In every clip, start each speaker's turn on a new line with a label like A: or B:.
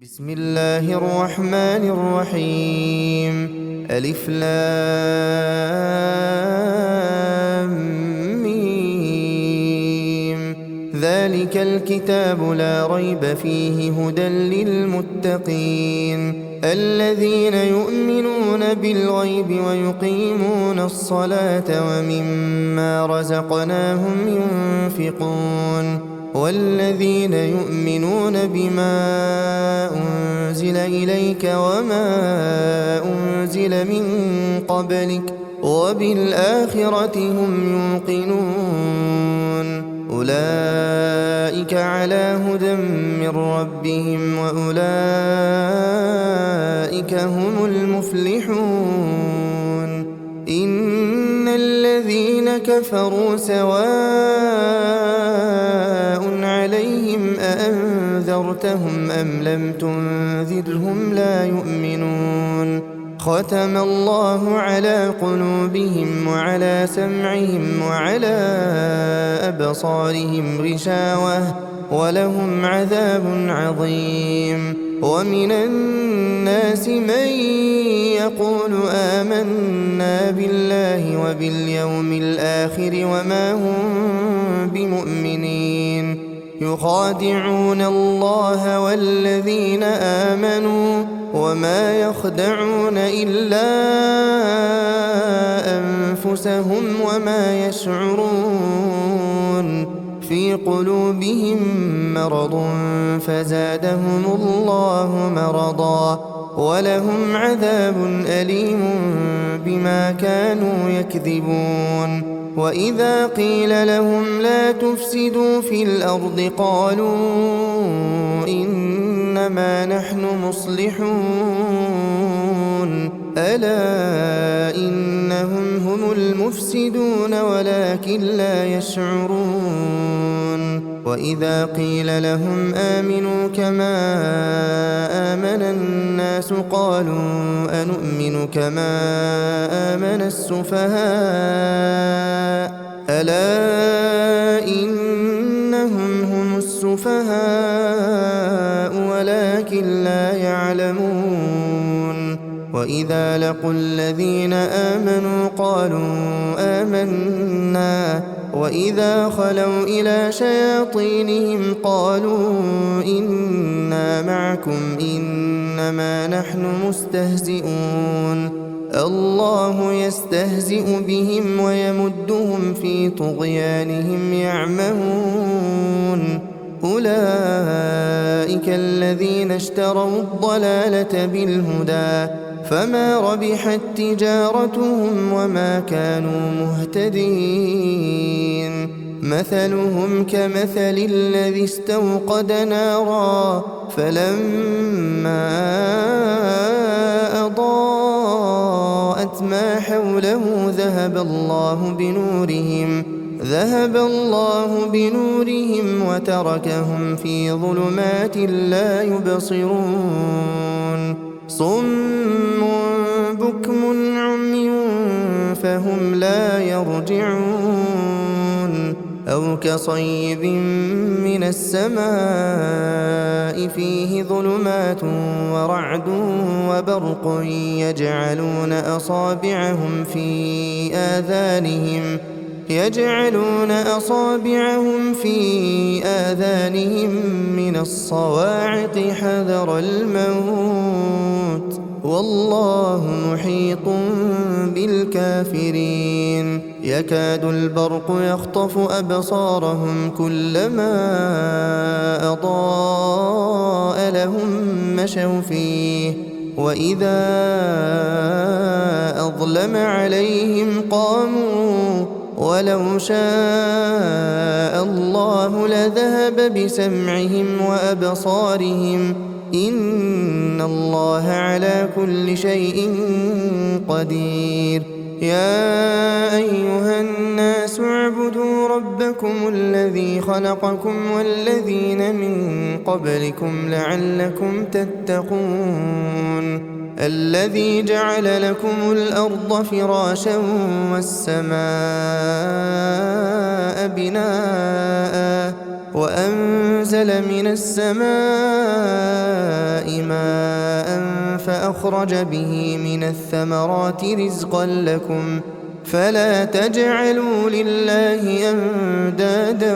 A: بسم الله الرحمن الرحيم. ألف لام ميم. ذلك الكتاب لا ريب فيه هدى للمتقين الذين يؤمنون بالغيب ويقيمون الصلاة ومما رزقناهم ينفقون والذين يؤمنون بما أنزل إليك وما أنزل من قبلك وبالآخرة هم يوقنون أولئك على هدى من ربهم وأولئك هم المفلحون. إن الذين كفروا سواء عليهم أأنذرتهم أم لم تنذرهم لا يؤمنون. ختم الله على قلوبهم وعلى سمعهم وعلى أبصارهم غشاوة ولهم عذاب عظيم. ومن الناس من يقول آمنا بالله وباليوم الآخر وما هم بمؤمنين يخادعون الله والذين آمنوا وما يخدعون إلا أنفسهم وما يشعرون. في قلوبهم مرض فزادهم الله مرضا ولهم عذاب أليم بما كانوا يكذبون. وإذا قيل لهم لا تفسدوا في الأرض قالوا إنما نحن مصلحون ألا إنهم هم المفسدون ولكن لا يشعرون. وإذا قيل لهم آمنوا كما آمن الناس قالوا أنؤمن كما آمن السفهاء ألا إنهم هم السفهاء ولكن لا يعلمون. وإذا لقوا الذين آمنوا قالوا آمنا وإذا خلوا إلى شياطينهم قالوا إنا معكم إنما نحن مستهزئون. الله يستهزئ بهم ويمدهم في طغيانهم يعمهون. أولئك الذين اشتروا الضلالة بالهدى فما ربحت تجارتهم وما كانوا مهتدين. مثلهم كمثل الذي استوقد نارا فلما أضاءت ما حوله ذهب الله بنورهم وتركهم في ظلمات لا يبصرون. صم بكم عمي فهم لا يرجعون. أو كصيب من السماء فيه ظلمات ورعد وبرق يجعلون أصابعهم في آذانهم من الصواعق حذر الموت والله محيط بالكافرين. يكاد البرق يخطف أبصارهم كلما أضاء لهم مشوا فيه وإذا أظلم عليهم قاموا ولو شاء الله لذهب بسمعهم وأبصارهم إن الله على كل شيء قدير. يا أيها الناس اعبدوا ربكم الذي خلقكم والذين من قبلكم لعلكم تتقون. الذي جعل لكم الأرض فراشا والسماء بناء وأنزل من السماء فأخرج به من الثمرات رزقا لكم فلا تجعلوا لله أندادا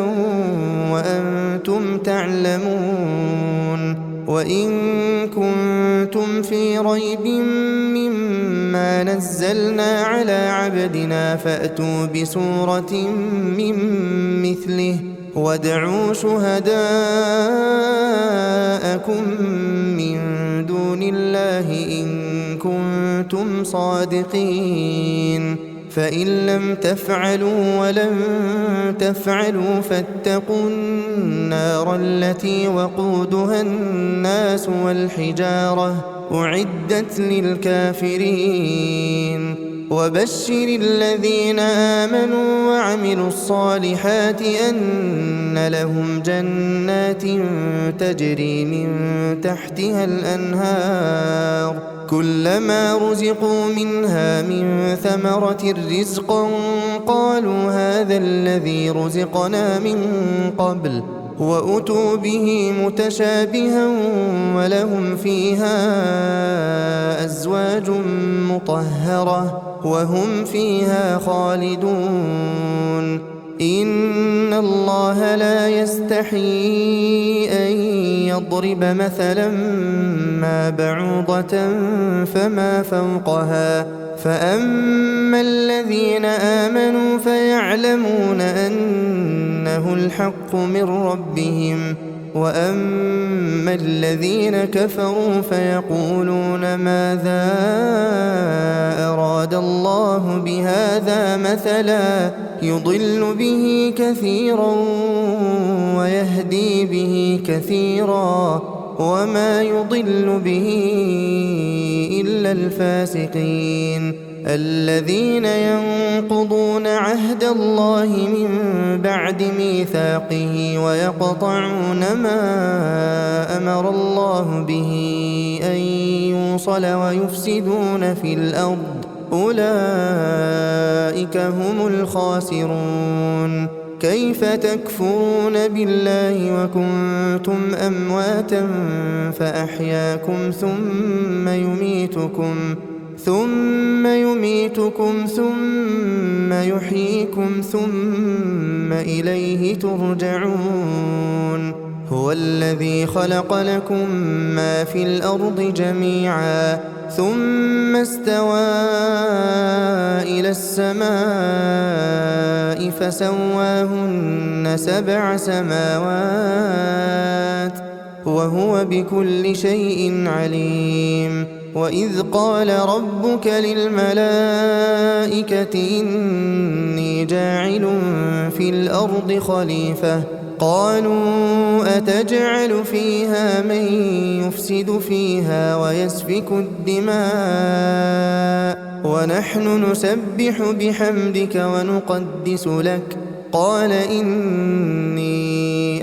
A: وأنتم تعلمون وإن كنتم في ريب مما نزلنا على عبدنا فأتوا بسورة من مثله وادعوا شهداءكم من دون الله إن كنتم صادقين فإن لم تفعلوا ولن تفعلوا فاتقوا النار التي وقودها الناس والحجارة أعدت للكافرين وبشر الذين آمنوا وعملوا الصالحات أن لهم جنات تجري من تحتها الأنهار كلما رزقوا منها من ثمرة رزقا قالوا هذا الذي رزقنا من قبل وأتوا به متشابها ولهم فيها أزواج مطهرة وهم فيها خالدون إن الله لا يستحيي أن يضرب مثلا ما بعوضة فما فوقها فأما الذين آمنوا فيعلمون أنه الحق من ربهم وأما الذين كفروا فيقولون ماذا أراد الله بهذا مثلا يضل به كثيرا ويهدي به كثيرا وما يضل به إلا الفاسقين الذين ينقضون عهد الله من بعد ميثاقه ويقطعون ما أمر الله به أن يوصل ويفسدون في الأرض أولئك هم الخاسرون كيف تكفرون بالله وكنتم أمواتا فأحياكم ثم يميتكم ثم يحييكم ثم إليه ترجعون هو الذي خلق لكم ما في الأرض جميعا ثم استوى إلى السماء فسواهن 7 سماوات وهو بكل شيء عليم وإذ قال ربك للملائكة إني جاعل في الأرض خليفة قالوا أتجعل فيها من يفسد فيها ويسفك الدماء ونحن نسبح بحمدك ونقدس لك قال إني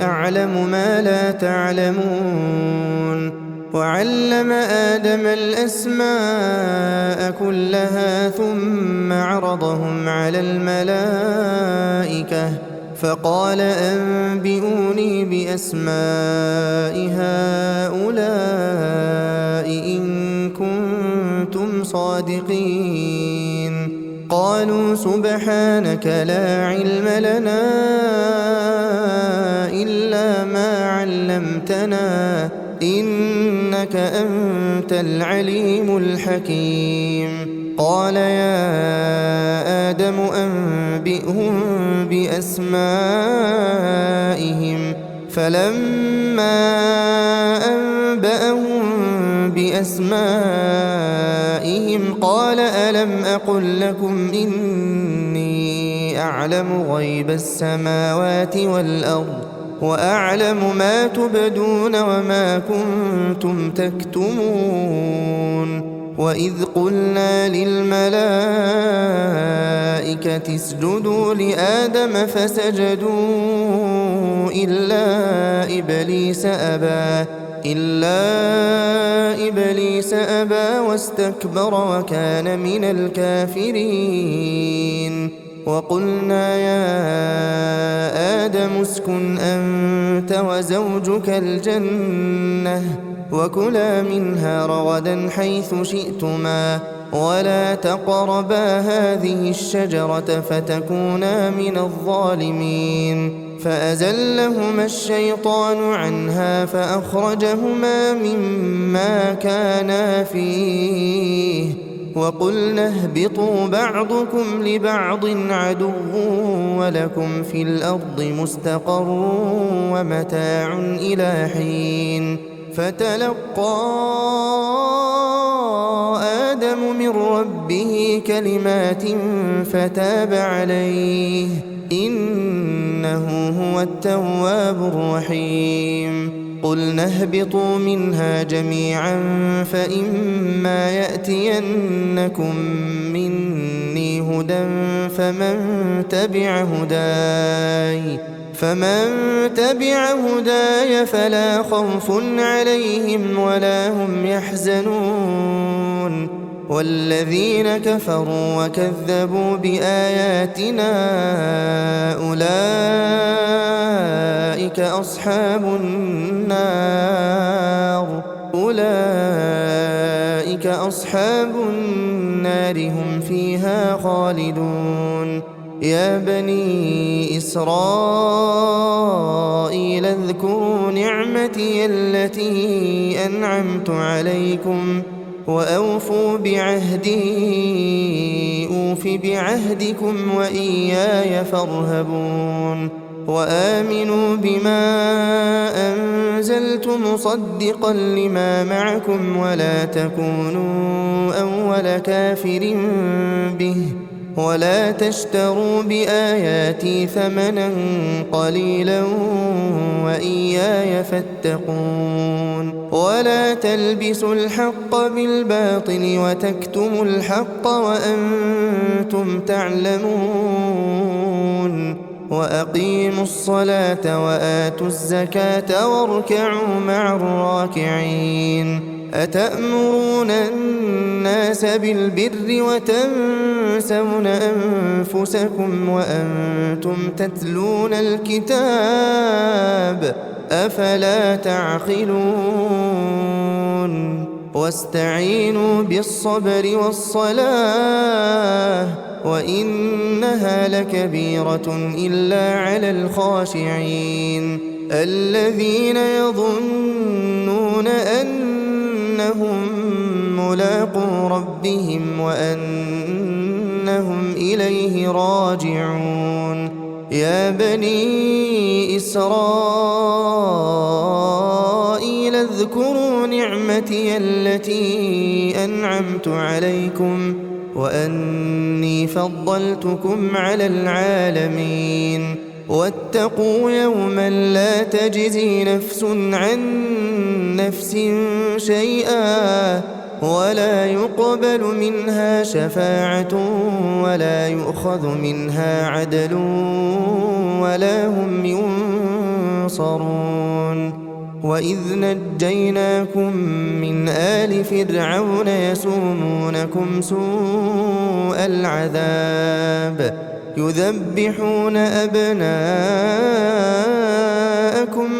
A: أعلم ما لا تعلمون وعلم آدم الأسماء كلها ثم عرضهم على الملائكة فقال أنبئوني بأسماء هؤلاء إن كنتم صادقين قالوا سبحانك لا علم لنا إلا ما علمتنا إنك أنت العليم الحكيم قال يا آدم أنبئهم بأسمائهم فلما أنبأهم بأسمائهم قال ألم أقل لكم إني أعلم غيب السماوات والأرض وأعلم ما تبدون وما كنتم تكتمون وإذ قلنا للملائكة اسجدوا لآدم فسجدوا إلا إبليس أبى واستكبر وكان من الكافرين وقلنا يا آدم اسكن أنت وزوجك الجنة وكلا منها رغدا حيث شئتما ولا تقربا هذه الشجرة فتكونا من الظالمين فأزلهما الشيطان عنها فأخرجهما مما كانا فيه وقلنا اهبطوا بعضكم لبعض عدو ولكم في الأرض مستقر ومتاع إلى حين فتلقى آدم من ربه كلمات فتاب عليه إنه هو التواب الرحيم قلنا اهبطوا منها جميعا فإما يأتينكم مني هدى فمن تبع هداي فلا خوف عليهم ولا هم يحزنون والذين كفروا وكذبوا بآياتنا أولئك أصحاب النار هم فيها خالدون يا بني إسرائيل اذكروا نعمتي التي أنعمت عليكم وأوفوا بعهدي أوف بعهدكم وإياي فارهبون وآمنوا بما أنزلت مصدقا لما معكم ولا تكونوا أول كافر به ولا تشتروا بآياتي ثمنا قليلا وإياي فاتقون ولا تلبسوا الحق بالباطل وتكتموا الحق وأنتم تعلمون وأقيموا الصلاة وآتوا الزكاة واركعوا مع الراكعين أتأمرون الناس بالبر وتنسون أنفسكم وأنتم تتلون الكتاب أفلا تعقلون واستعينوا بالصبر والصلاة وإنها لكبيرة إلا على الخاشعين الذين يظنون أنهم ملاقو ربهم وأنهم إليه راجعون يا بني إسرائيل اذكروا نعمتي التي أنعمت عليكم وأني فضلتكم على العالمين واتقوا يوما لا تجزي نفس عن نفس شيئا ولا يقبل منها شفاعة ولا يؤخذ منها عدل ولا هم ينصرون وإذ نجيناكم من آل فرعون يسومونكم سوء العذاب يذبحون أبناءكم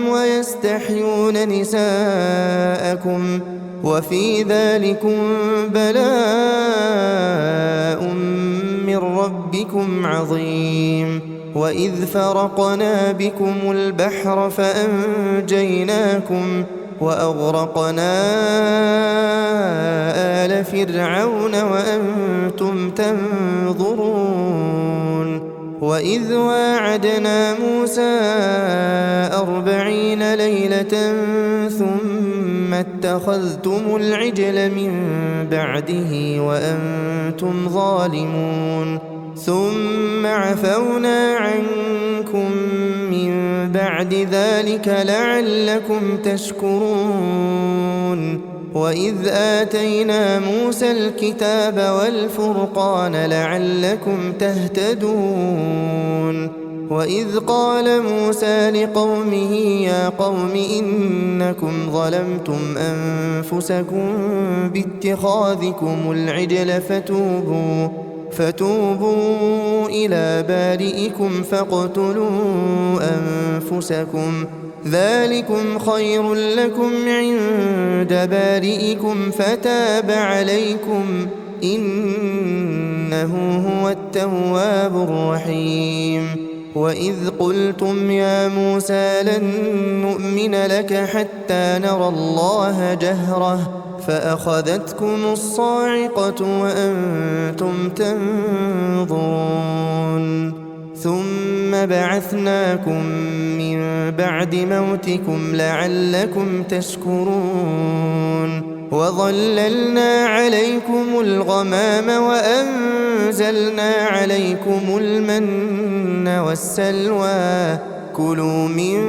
A: ويستحيون نساءكم وفي ذلكم بلاء من ربكم عظيم وإذ فرقنا بكم البحر فأنجيناكم وأغرقنا آل فرعون وأنتم تنظرون وإذ واعدنا موسى 40 ليلة ثم اتخذتم العجل من بعده وأنتم ظالمون ثم عفونا عنكم من بعد ذلك لعلكم تشكرون وإذ آتينا موسى الكتاب والفرقان لعلكم تهتدون وإذ قال موسى لقومه يا قوم إنكم ظلمتم أنفسكم باتخاذكم العجل فتوبوا إلى بارئكم فاقتلوا أنفسكم ذلكم خير لكم عند بارئكم فتاب عليكم إنه هو التواب الرحيم وإذ قلتم يا موسى لن نؤمن لك حتى نرى الله جهرة فأخذتكم الصاعقة وأنتم تنظرون ثم بعثناكم من بعد موتكم لعلكم تشكرون وظللنا عليكم الغمام وأنزلنا عليكم المن والسلوى كلوا من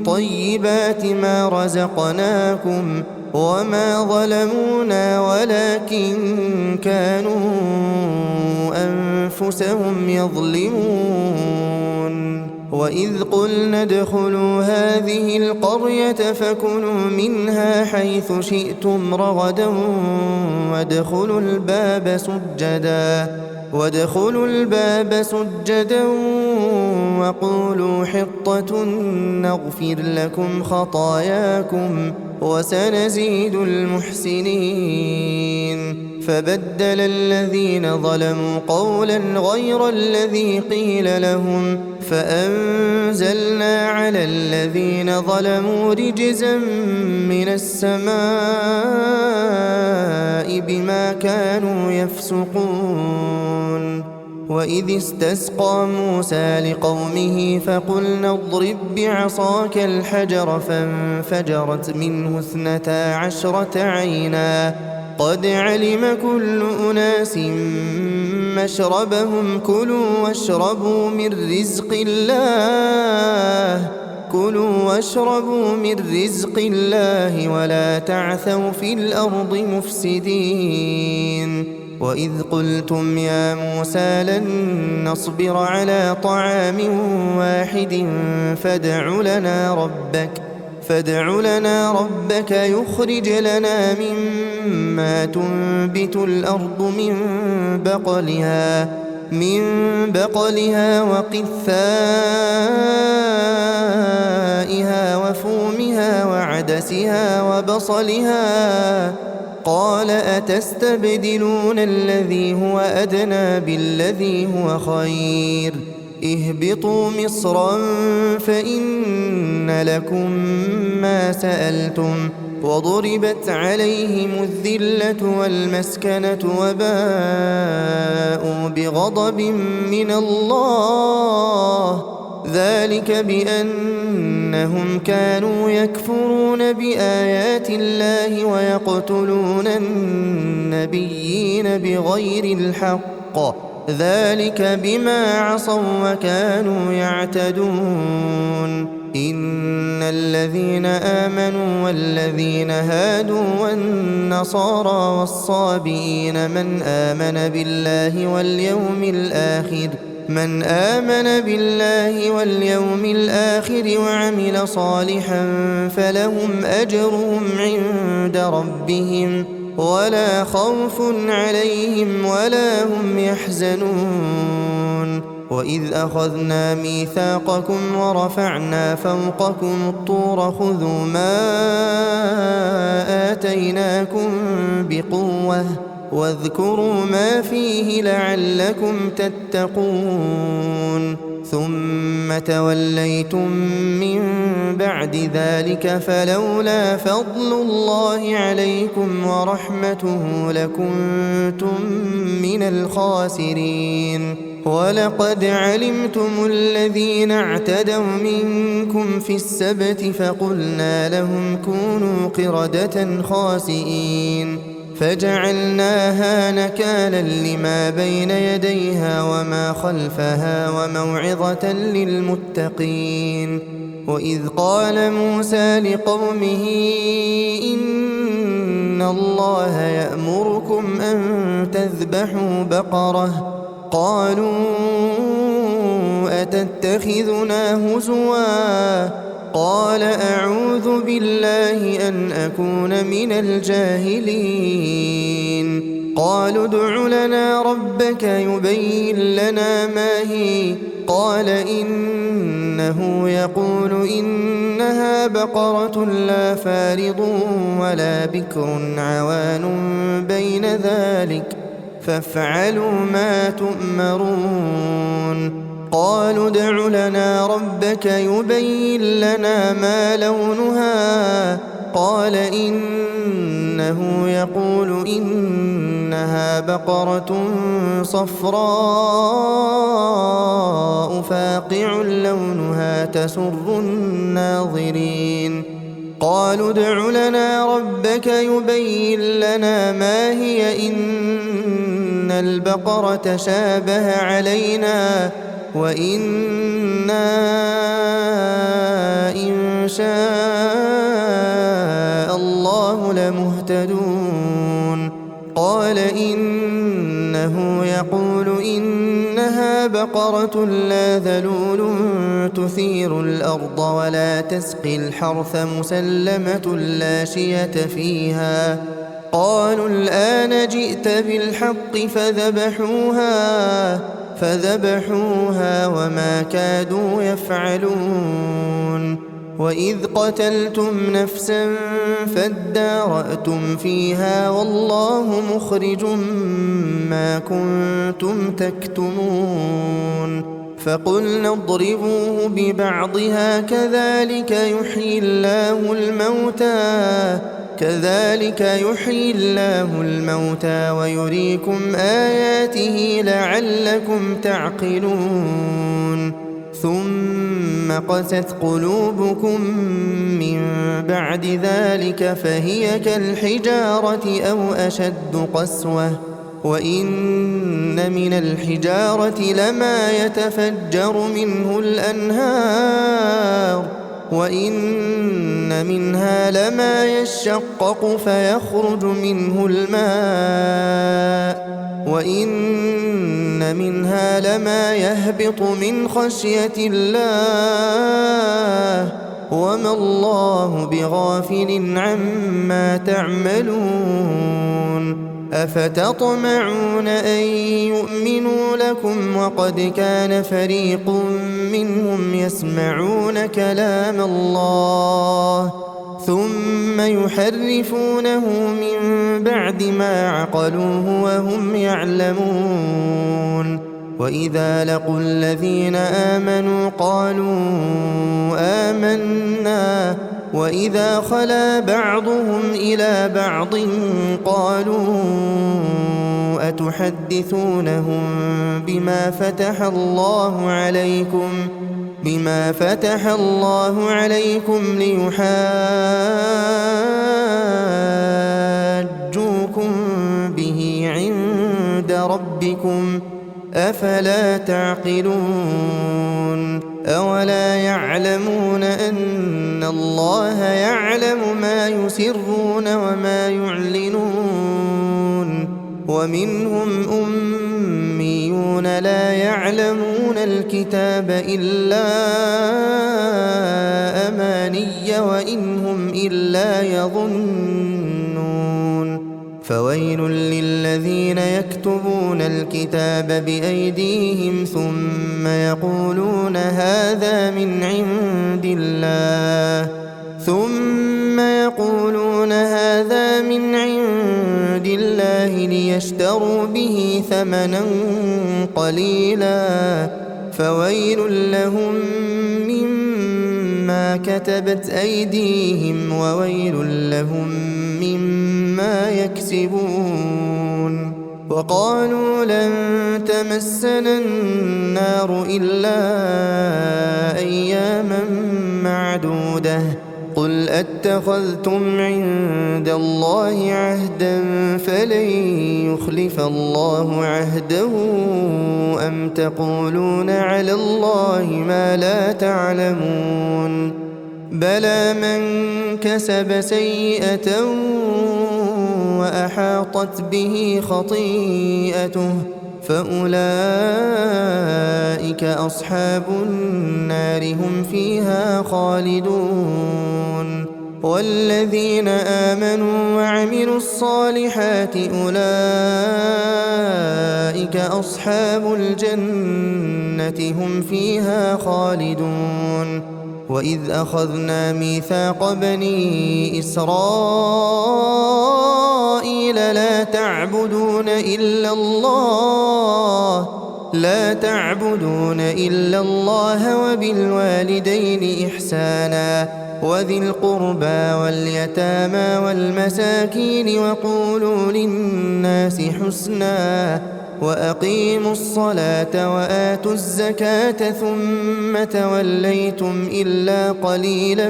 A: طيبات ما رزقناكم وما ظلمونا ولكن كانوا أنفسهم يظلمون وإذ قلنا ادخلوا هذه القرية فكلوا منها حيث شئتم رغدا وادخلوا الباب سجدا وقولوا حطة نغفر لكم خطاياكم وسنزيد المحسنين فبدل الذين ظلموا قولا غير الذي قيل لهم فأنزلنا على الذين ظلموا رجزا من السماء بما كانوا يفسقون وإذ استسقى موسى لقومه فقلنا اضرب بعصاك الحجر فانفجرت منه 12 عينا قد علم كل أناس مشربهم كلوا واشربوا من رزق الله ولا تعثوا في الأرض مفسدين وإذ قلتم يا موسى لن نصبر على طعام واحد فادع لنا ربك يخرج لنا مما تنبت الأرض من بقلها وقثائها وفومها وعدسها وبصلها قال أتستبدلون الذي هو أدنى بالذي هو خير اهبطوا مصرا فإن لكم ما سألتم وضربت عليهم الذلة والمسكنة وباءوا بغضب من الله ذلك بأنهم كانوا يكفرون بآيات الله ويقتلون النبيين بغير الحق ذلك بما عصوا وكانوا يعتدون إن الذين آمنوا والذين هادوا والنصارى والصابئين من آمن بالله واليوم الآخر وعمل صالحا فلهم أجرهم عند ربهم ولا خوف عليهم ولا هم يحزنون وإذ أخذنا ميثاقكم ورفعنا فوقكم الطور خذوا ما آتيناكم بقوة واذكروا ما فيه لعلكم تتقون ثم توليتم من بعد ذلك فلولا فضل الله عليكم ورحمته لكنتم من الخاسرين ولقد علمتم الذين اعتدوا منكم في السبت فقلنا لهم كونوا قردة خاسئين فجعلناها نكالا لما بين يديها وما خلفها وموعظة للمتقين وإذ قال موسى لقومه إن الله يأمركم أن تذبحوا بقرة قالوا أتتخذنا هزوا قال أعوذ بالله أن أكون من الجاهلين قالوا ادع لنا ربك يبين لنا ما هي قال إنه يقول إنها بقرة لا فارض ولا بكر عوان بين ذلك فافعلوا ما تؤمرون قالوا ادع لنا ربك يبين لنا ما لونها قال إنه يقول إنها بقرة صفراء فاقع لونها تسر الناظرين قالوا ادع لنا ربك يبين لنا ما هي إن البقرة شابه علينا وإنا إن شاء الله لمهتدون قال إنه يقول إنها بقرة لا ذلول تثير الأرض ولا تسقي الحرث مسلمة لا شية فيها قالوا الآن جئت بالحق فذبحوها وما كادوا يفعلون وإذ قتلتم نفسا فادارأتم فيها والله مخرج ما كنتم تكتمون فقلنا اضربوه ببعضها كذلك يحيي الله الموتى ويريكم آياته لعلكم تعقلون ثم قست قلوبكم من بعد ذلك فهي كالحجارة أو أشد قسوة وإن من الحجارة لما يتفجر منه الأنهار وإن منها لما يشقق فيخرج منه الماء وإن منها لما يهبط من خشية الله وما الله بغافل عما تعملون أفتطمعون أن يؤمنوا لكم وقد كان فريق منهم يسمعون كلام الله ثم يحرفونه من بعد ما عقلوه وهم يعلمون وإذا لقوا الذين آمنوا قالوا آمنا وإذا خلا بعضهم إلى بعض قالوا أتحدثونهم بما فتح الله عليكم ليحاجوكم به عند ربكم أفلا تعقلون أولا يعلمون أن الله يعلم ما يسرون وما يعلنون ومنهم أميون لا يعلمون الكتاب إلا أماني وإن هم إلا يظنون فويل للذين يكتبون الكتاب بأيديهم ثم يقولون هذا من عند الله ليشتروا به ثمنا قليلا فويل لهم مما كتبت أيديهم وويل لهم مما يكسبون وقالوا لن تمسنا النار إلا أياما معدودة قل أتخذتم عند الله عهدا فلن يخلف الله عهده أم تقولون على الله ما لا تعلمون بلى من كسب سيئة وأحاطت به خطيئته فأولئك أصحاب النار هم فيها خالدون والذين آمنوا وعملوا الصالحات أولئك أصحاب الجنة هم فيها خالدون وإذ أخذنا ميثاق بني إسرائيل لا تعبدون إلا الله وبالوالدين إحسانا وذي القربى واليتامى والمساكين وقولوا للناس حسنا وأقيموا الصلاة وآتوا الزكاة ثم توليتم إلا قليلا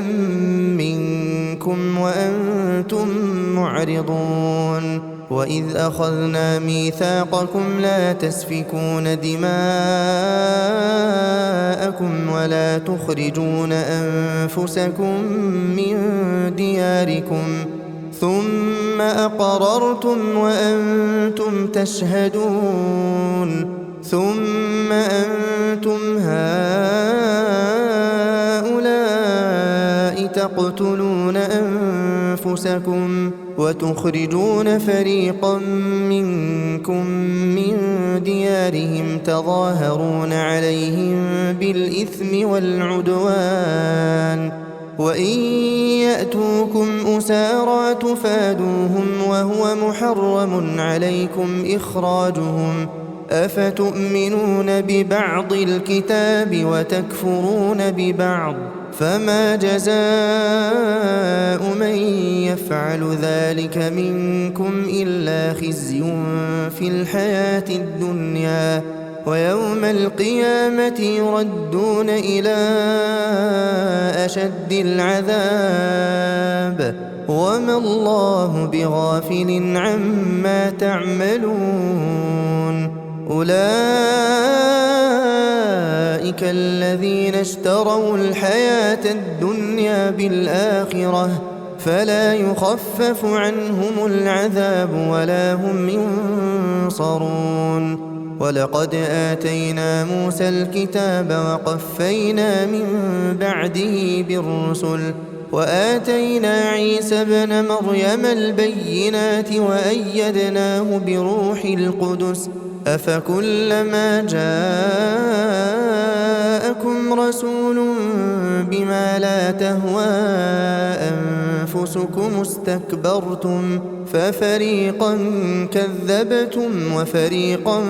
A: منكم وأنتم معرضون وإذ أخذنا ميثاقكم لا تسفكون دماءكم ولا تخرجون أنفسكم من دياركم ثم أقررتم وأنتم تشهدون ثم أنتم هؤلاء تقتلون أنفسكم وتخرجون فريقا منكم من ديارهم تظاهرون عليهم بالإثم والعدوان وإن يأتوكم أسارى تفادوهم وهو محرم عليكم إخراجهم أفتؤمنون ببعض الكتاب وتكفرون ببعض فما جزاء من يفعل ذلك منكم إلا خزي في الحياة الدنيا ويوم القيامة يردون إلى أشد العذاب وما الله بغافل عما تعملون أولئك الذين اشتروا الحياة الدنيا بالآخرة فلا يخفف عنهم العذاب ولا هم ينصرون ولقد آتينا موسى الكتاب وقفينا من بعده بالرسل وآتينا عيسى ابن مريم البينات وأيدناه بروح القدس أفكلما جاءكم رسول بما لا تهوى أنفسكم استكبرتم ففريقا كذبتم وفريقا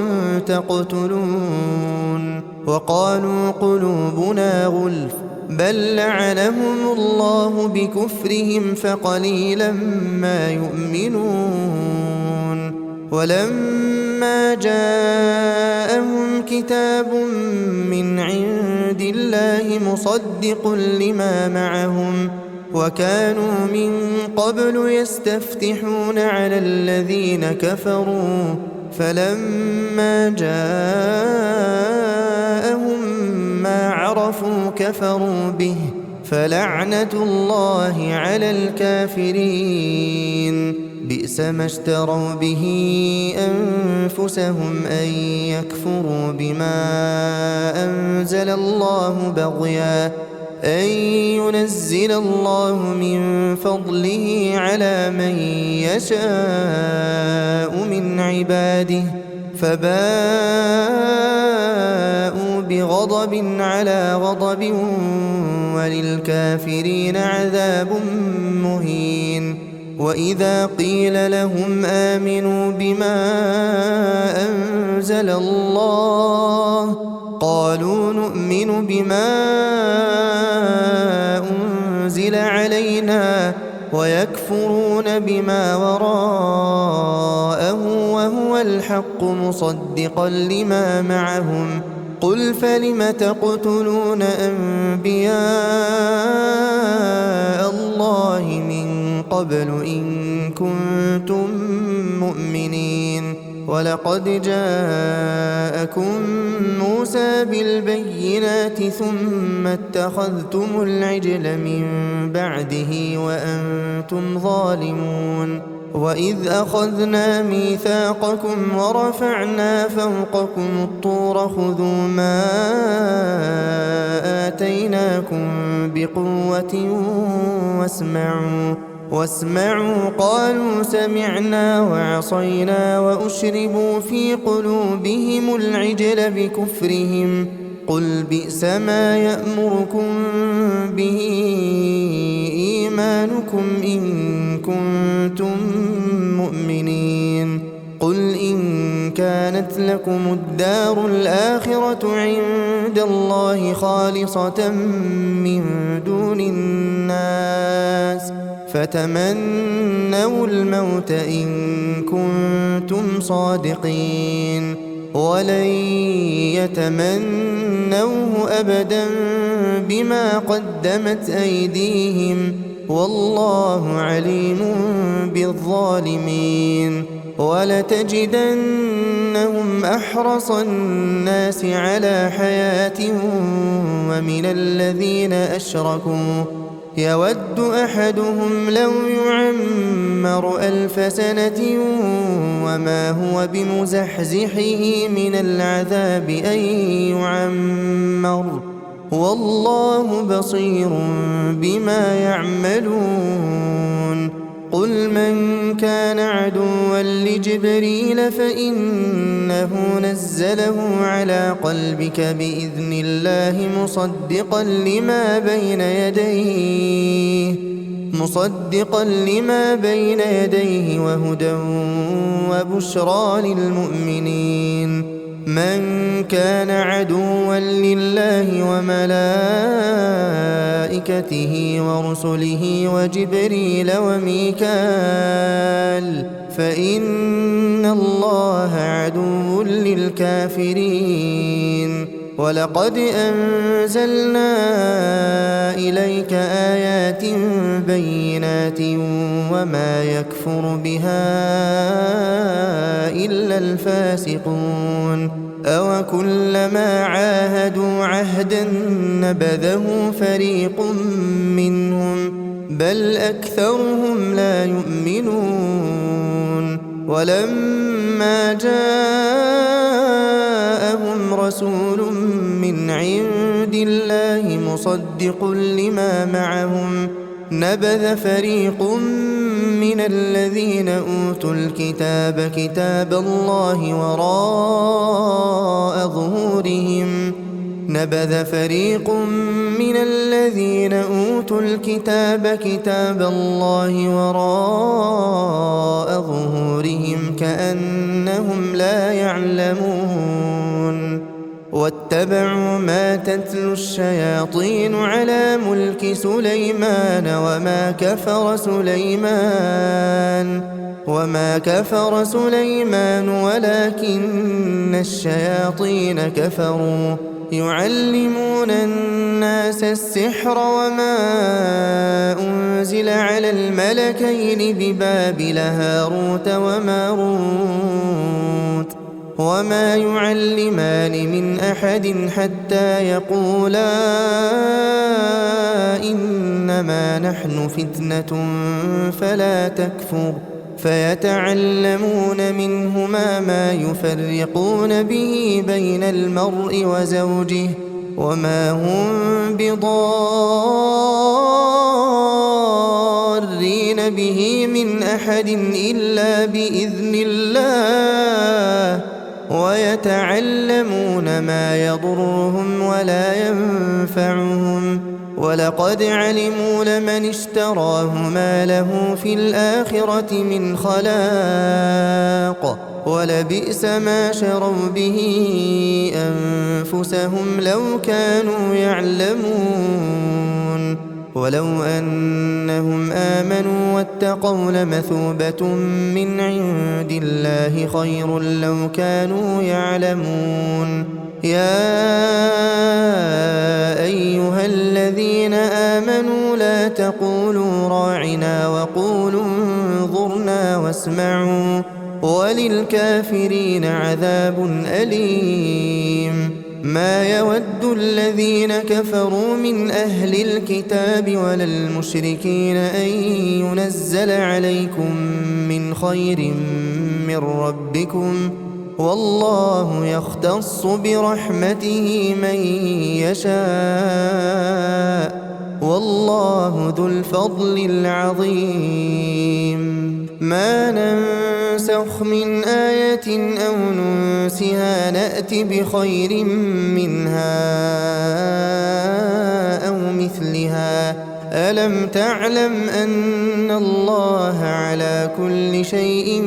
A: تقتلون وقالوا قلوبنا غلف بل لعنهم الله بكفرهم فقليلا ما يؤمنون ولما جاءهم كتاب من عند الله مصدق لما معهم وكانوا من قبل يستفتحون على الذين كفروا فلما جاءهم ما عرفوا كفروا به فلعنة الله على الكافرين بئس ما اشتروا به أنفسهم أن يكفروا بما أنزل الله بغيا أن ينزل الله من فضله على من يشاء من عباده فباءوا بغضب على غضب وللكافرين عذاب مهين وإذا قيل لهم آمنوا بما أنزل الله قالوا نؤمن بما أنزل علينا ويكفرون بما وراءه وهو الحق مصدقا لما معهم قل فلم تقتلون أنبياء الله من قبل إن كنتم مؤمنين ولقد جاءكم موسى بالبينات ثم اتخذتم العجل من بعده وأنتم ظالمون وإذ أخذنا ميثاقكم ورفعنا فوقكم الطور خذوا ما آتيناكم بقوة واسمعوا قالوا سمعنا وعصينا وأشربوا في قلوبهم العجل بكفرهم قل بئس ما يأمركم به إيمانكم إن كنتم مؤمنين قل إن كانت لكم الدار الآخرة عند الله خالصة من دون الناس فتمنوا الموت إن كنتم صادقين ولن يتمنوه أبدا بما قدمت أيديهم والله عليم بالظالمين ولتجدنهم أحرص الناس على حياة ومن الذين أشركوا يود أحدهم لو يعمر 1000 سنة وما هو بمزحزحه من العذاب أن يعمر والله بصير بما يعملون قل من كان عدوا لجبريل فإنه نزله على قلبك بإذن الله مصدقا لما بين يديه وهدى وبشرى للمؤمنين من كان عدوا لله وملائكته ورسله وجبريل وميكال فإن الله عدو للكافرين ولقد أنزلنا إليك آيات بينات وما يكفر بها إلا الفاسقون أوكلما عاهدوا عهدا نبذه فريق منهم بل أكثرهم لا يؤمنون ولما جاءهم رسول من عند الله مصدق لما معهم نبذ فريق من الذين أوتوا الكتاب كتاب الله وراء ظهورهم نبذ فريق من الذين أوتوا الكتاب كتاب الله وراء ظهورهم كأنهم لا يعلمون واتبعوا ما تتلو الشياطين على ملك سليمان وما كفر سليمان ولكن الشياطين كفروا يعلمون الناس السحر وما أنزل على الملكين ببابل هاروت وماروت وما يعلمان من أحد حتى يقولا إنما نحن فتنة فلا تكفر فيتعلمون منهما ما يفرقون به بين المرء وزوجه وما هم بضارين به من أحد إلا بإذن الله ويتعلمون ما يضرهم ولا ينفعهم ولقد علموا لمن اشتراه ما له في الآخرة من خلاق ولبئس ما شروا به أنفسهم لو كانوا يعلمون ولو أنهم آمنوا واتقوا لمثوبة من عند الله خير لو كانوا يعلمون يا أيها الذين آمنوا لا تقولوا راعنا وقولوا انظرنا واسمعوا وللكافرين عذاب أليم ما يود الذين كفروا من أهل الكتاب ولا المشركين أن ينزل عليكم من خير من ربكم والله يختص برحمته من يشاء والله ذو الفضل العظيم ما ننسخ من آية أو ننسها نأت بخير منها أو مثلها ألم تعلم أن الله على كل شيء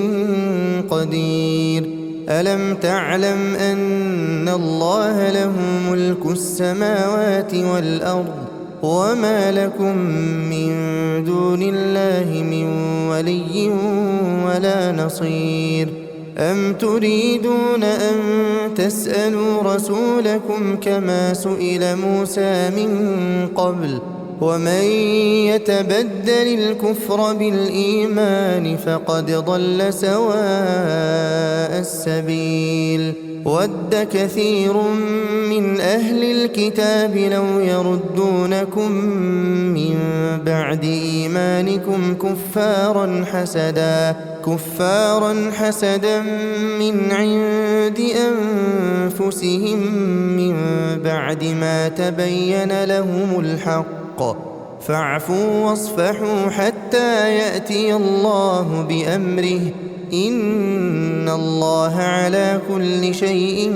A: قدير ألم تعلم أن الله له ملك السماوات والأرض وما لكم من دون الله من ولي ولا نصير أم تريدون أن تسألوا رسولكم كما سئل موسى من قبل ومن يتبدل الكفر بالإيمان فقد ضل سواء السبيل ود كثير من أهل الكتاب لو يردونكم من بعد إيمانكم كفارا حسدا من عند أنفسهم من بعد ما تبين لهم الحق فاعفوا واصفحوا حتى يأتي الله بأمره إن الله على كل شيء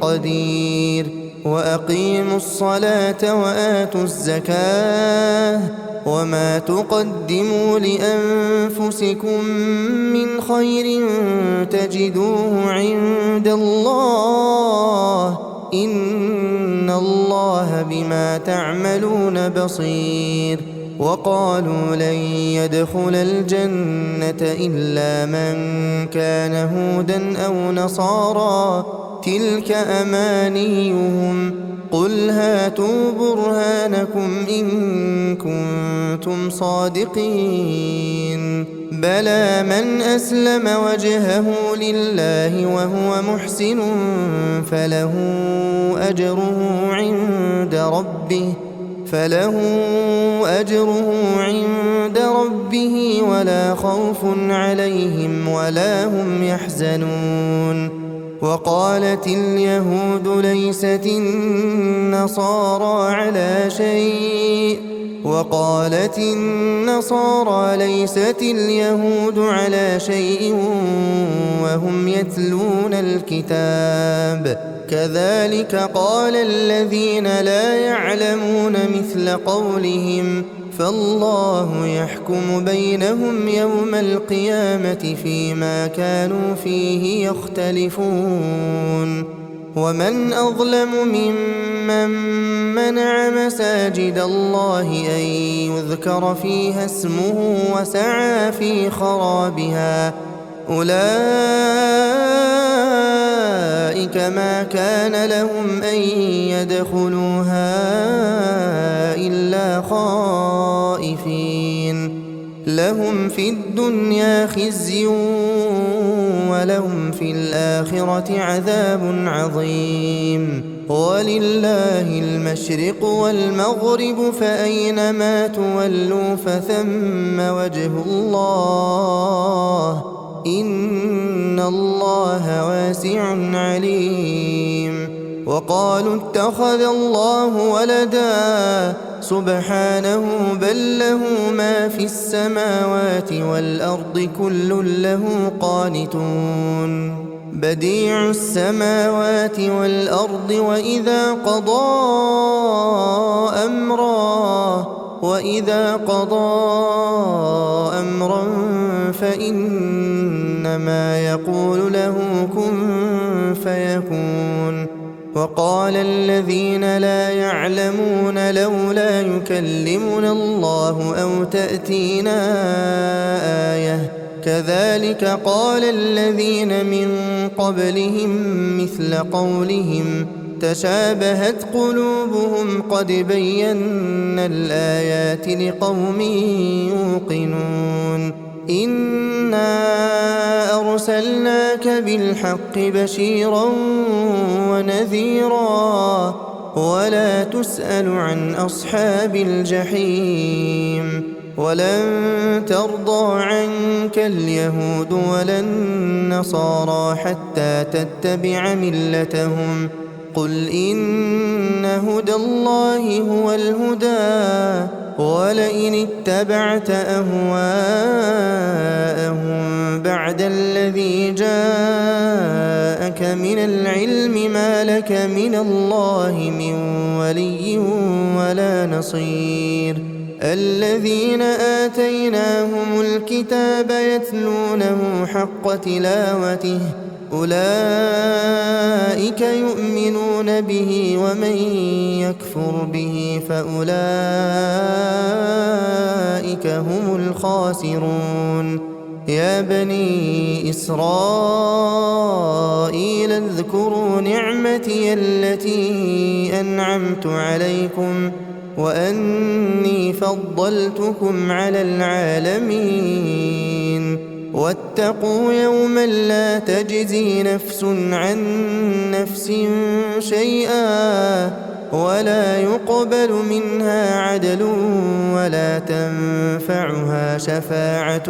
A: قدير وأقيموا الصلاة وآتوا الزكاة وما تقدموا لأنفسكم من خير تجدوه عند الله إن الله بما تعملون بصير وقالوا لن يدخل الجنة إلا من كان هودا أو نصارى تلك أمانيهم قل هاتوا برهانكم إن كنتم صادقين بلى من أسلم وجهه لله وهو محسن فله أجره عند ربه ولا خوف عليهم ولا هم يحزنون وقالت اليهود ليست النصارى على شيء وقالت النصارى ليست اليهود على شيء وهم يتلون الكتاب كذلك قال الذين لا يعلمون مثل قولهم فالله يحكم بينهم يوم القيامة فيما كانوا فيه يختلفون ومن أظلم ممن منع مساجد الله أن يذكر فيها اسمه وسعى في خرابها أولئك ما كان لهم أن يدخلوها إلا خائفين لهم في الدنيا خزي ولهم في الآخرة عذاب عظيم ولله المشرق والمغرب فأينما تولوا فثم وجه الله إن الله واسع عليم وقالوا اتخذ الله ولدا سبحانه بل له ما في السماوات والأرض كل له قانتون بديع السماوات والأرض وإذا قضى أمرا فإنما يقول له كن فيكون وقال الذين لا يعلمون لولا يكلمنا الله أو تأتينا آية كذلك قال الذين من قبلهم مثل قولهم تشابهت قلوبهم قد بينا الآيات لقوم يوقنون إنا أرسلناك بالحق بشيرا ونذيرا ولا تسأل عن أصحاب الجحيم ولن ترضى عنك اليهود ولا النصارى حتى تتبع ملتهم قل إن هدى الله هو الهدى ولئن اتبعت أهواءهم بعد الذي جاءك من العلم ما لك من الله من ولي ولا نصير الذين آتيناهم الكتاب يتلونه حق تلاوته أولئك يؤمنون به ومن يكفر به فأولئك هم الخاسرون يا بني إسرائيل اذكروا نعمتي التي أنعمت عليكم وأني فضلتكم على العالمين واتقوا يوما لا تجزي نفس عن نفس شيئا ولا يقبل منها عدل ولا تنفعها شفاعة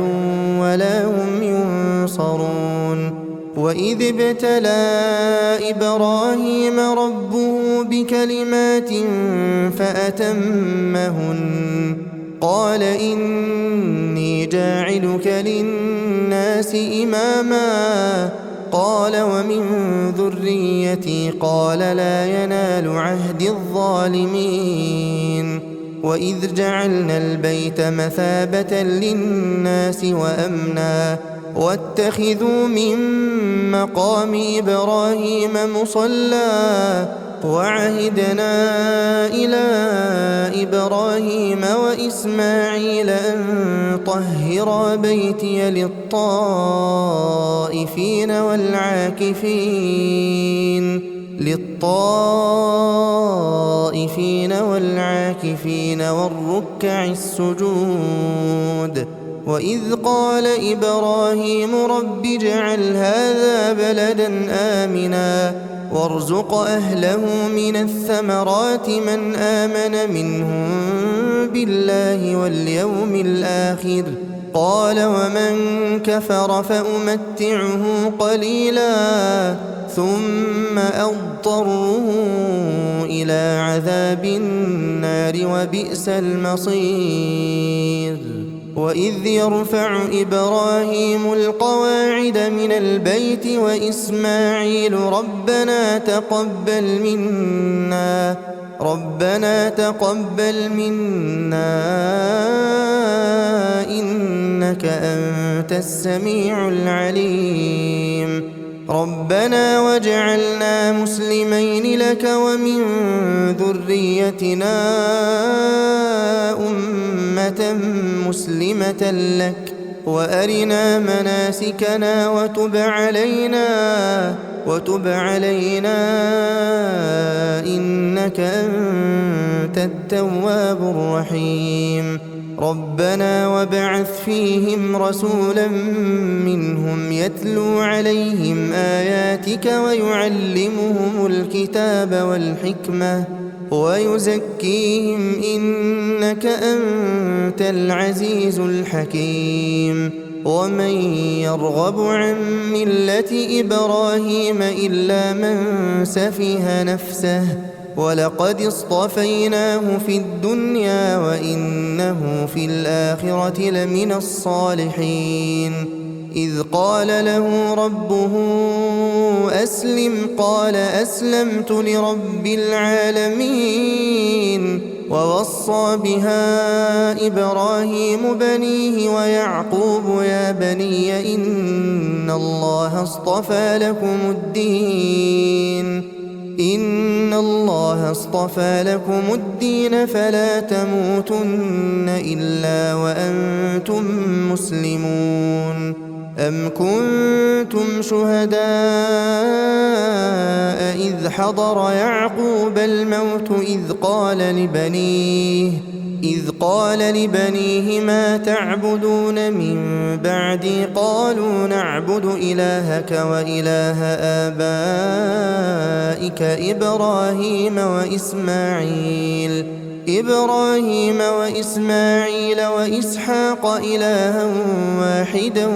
A: ولا هم ينصرون وإذ ابتلى إبراهيم ربه بكلمات فأتمهن قال إني جاعلك للناس إماما قال ومن ذريتي قال لا ينال عهد الظالمين وإذ جعلنا البيت مثابة للناس وأمنا واتخذوا من مقام إبراهيم مصلى وعهدنا إلى إبراهيم وإسماعيل أن طهرا بيتي للطائفين والعاكفين والركع السجود وإذ قال إبراهيم رب اجعل هذا بلدا آمنا وارزق أهله من الثمرات من آمن منهم بالله واليوم الآخر قال ومن كفر فأمتعه قليلا ثم أضطره إلى عذاب النار وبئس المصير وإذ يرفع إبراهيم القواعد من البيت وإسماعيل ربنا تقبل منا إنك أنت السميع العليم ربنا واجعلنا مسلمين لك ومن ذريتنا أمة مسلمة لك وأرنا مناسكنا وتب علينا إنك أنت التواب الرحيم ربنا وابعث فيهم رسولا منهم يتلو عليهم آياتك ويعلمهم الكتاب والحكمة ويزكيهم إنك أنت العزيز الحكيم ومن يرغب عن ملة إبراهيم إلا من سفه نفسه ولقد اصطفيناه في الدنيا وإنه في الآخرة لمن الصالحين إذ قال له ربه أسلم قال أسلمت لرب العالمين ووصى بها إبراهيم بنيه ويعقوب يا بني إن الله اصطفى لكم الدين فلا تموتن إلا وأنتم مسلمون أم كنتم شهداء إذ حضر يعقوب الموت إذ قال لبنيه ما تعبدون من بعدي قالوا نعبد إلهك وإله آبائك إبراهيم وإسماعيل وإسحاق إلها واحدا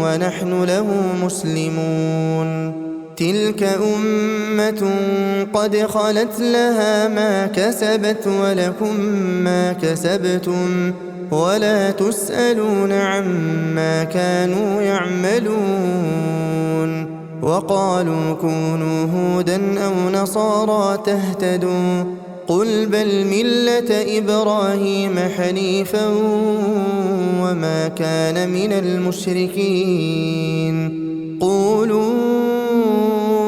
A: ونحن له مسلمون تلك أمة قد خلت لها ما كسبت ولكم ما كسبتم ولا تسألون عما كانوا يعملون وقالوا كونوا هودا أو نصارى تهتدوا قل بل ملة إبراهيم حنيفا وما كان من المشركين قولوا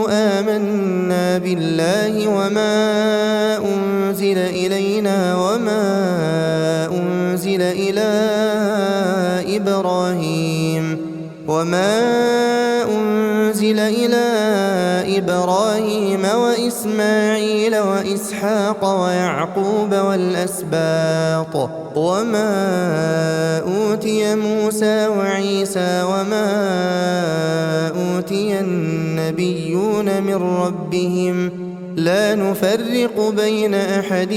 A: آمنا بالله وما أنزل إلينا وما أنزل إلى إبراهيم وإسماعيل وإسحاق ويعقوب والأسباط وما أوتي موسى وعيسى وما أوتي النبيون من ربهم لا نفرق بين أحد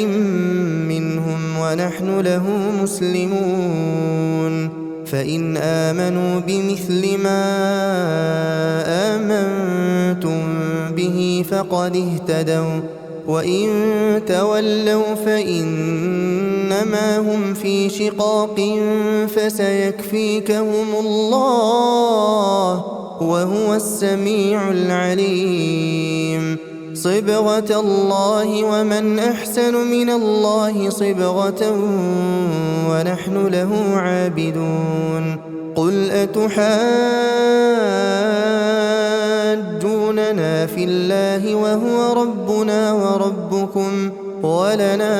A: منهم ونحن له مسلمون فإن آمنوا بمثل ما آمنتم به فقد اهتدوا وإن تولوا فإنما هم في شقاق فسيكفيكهم الله وهو السميع العليم صبغة الله ومن أحسن من الله صبغة ونحن له عابدون قل أتحاجوننا في الله وهو ربنا وربكم ولنا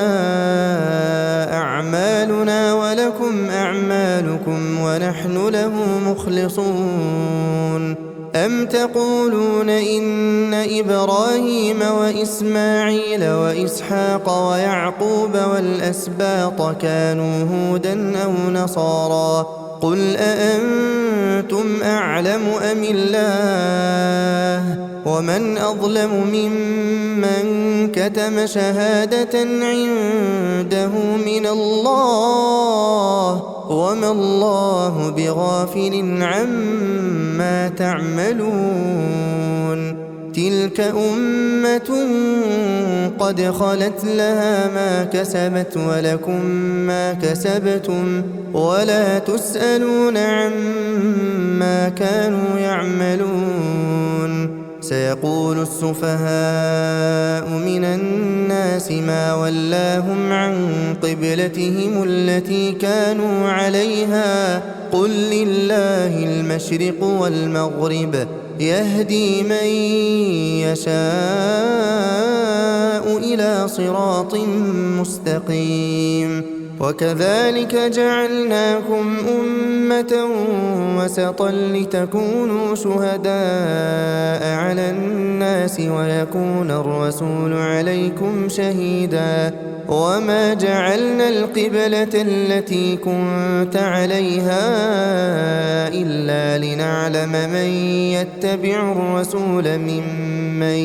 A: أعمالنا ولكم أعمالكم ونحن له مخلصون أم تقولون إن إبراهيم وإسماعيل وإسحاق ويعقوب والأسباط كانوا هودا أو نصارى قل أأنتم أعلم أم الله ومن أظلم ممن كتم شهادة عنده من الله وما الله بغافل عما تعملون تلك أمة قد خلت لها ما كسبت ولكم ما كسبتم ولا تسألون عما كانوا يعملون سيقول السفهاء من الناس ما ولاهم عن قبلتهم التي كانوا عليها قل لله المشرق والمغرب يهدي من يشاء إلى صراط مستقيم وكذلك جعلناكم أمة وسطا لتكونوا شهداء على الناس ويكون الرسول عليكم شهيدا وما جعلنا القبلة التي كنت عليها إلا لنعلم من يتبع الرسول ممن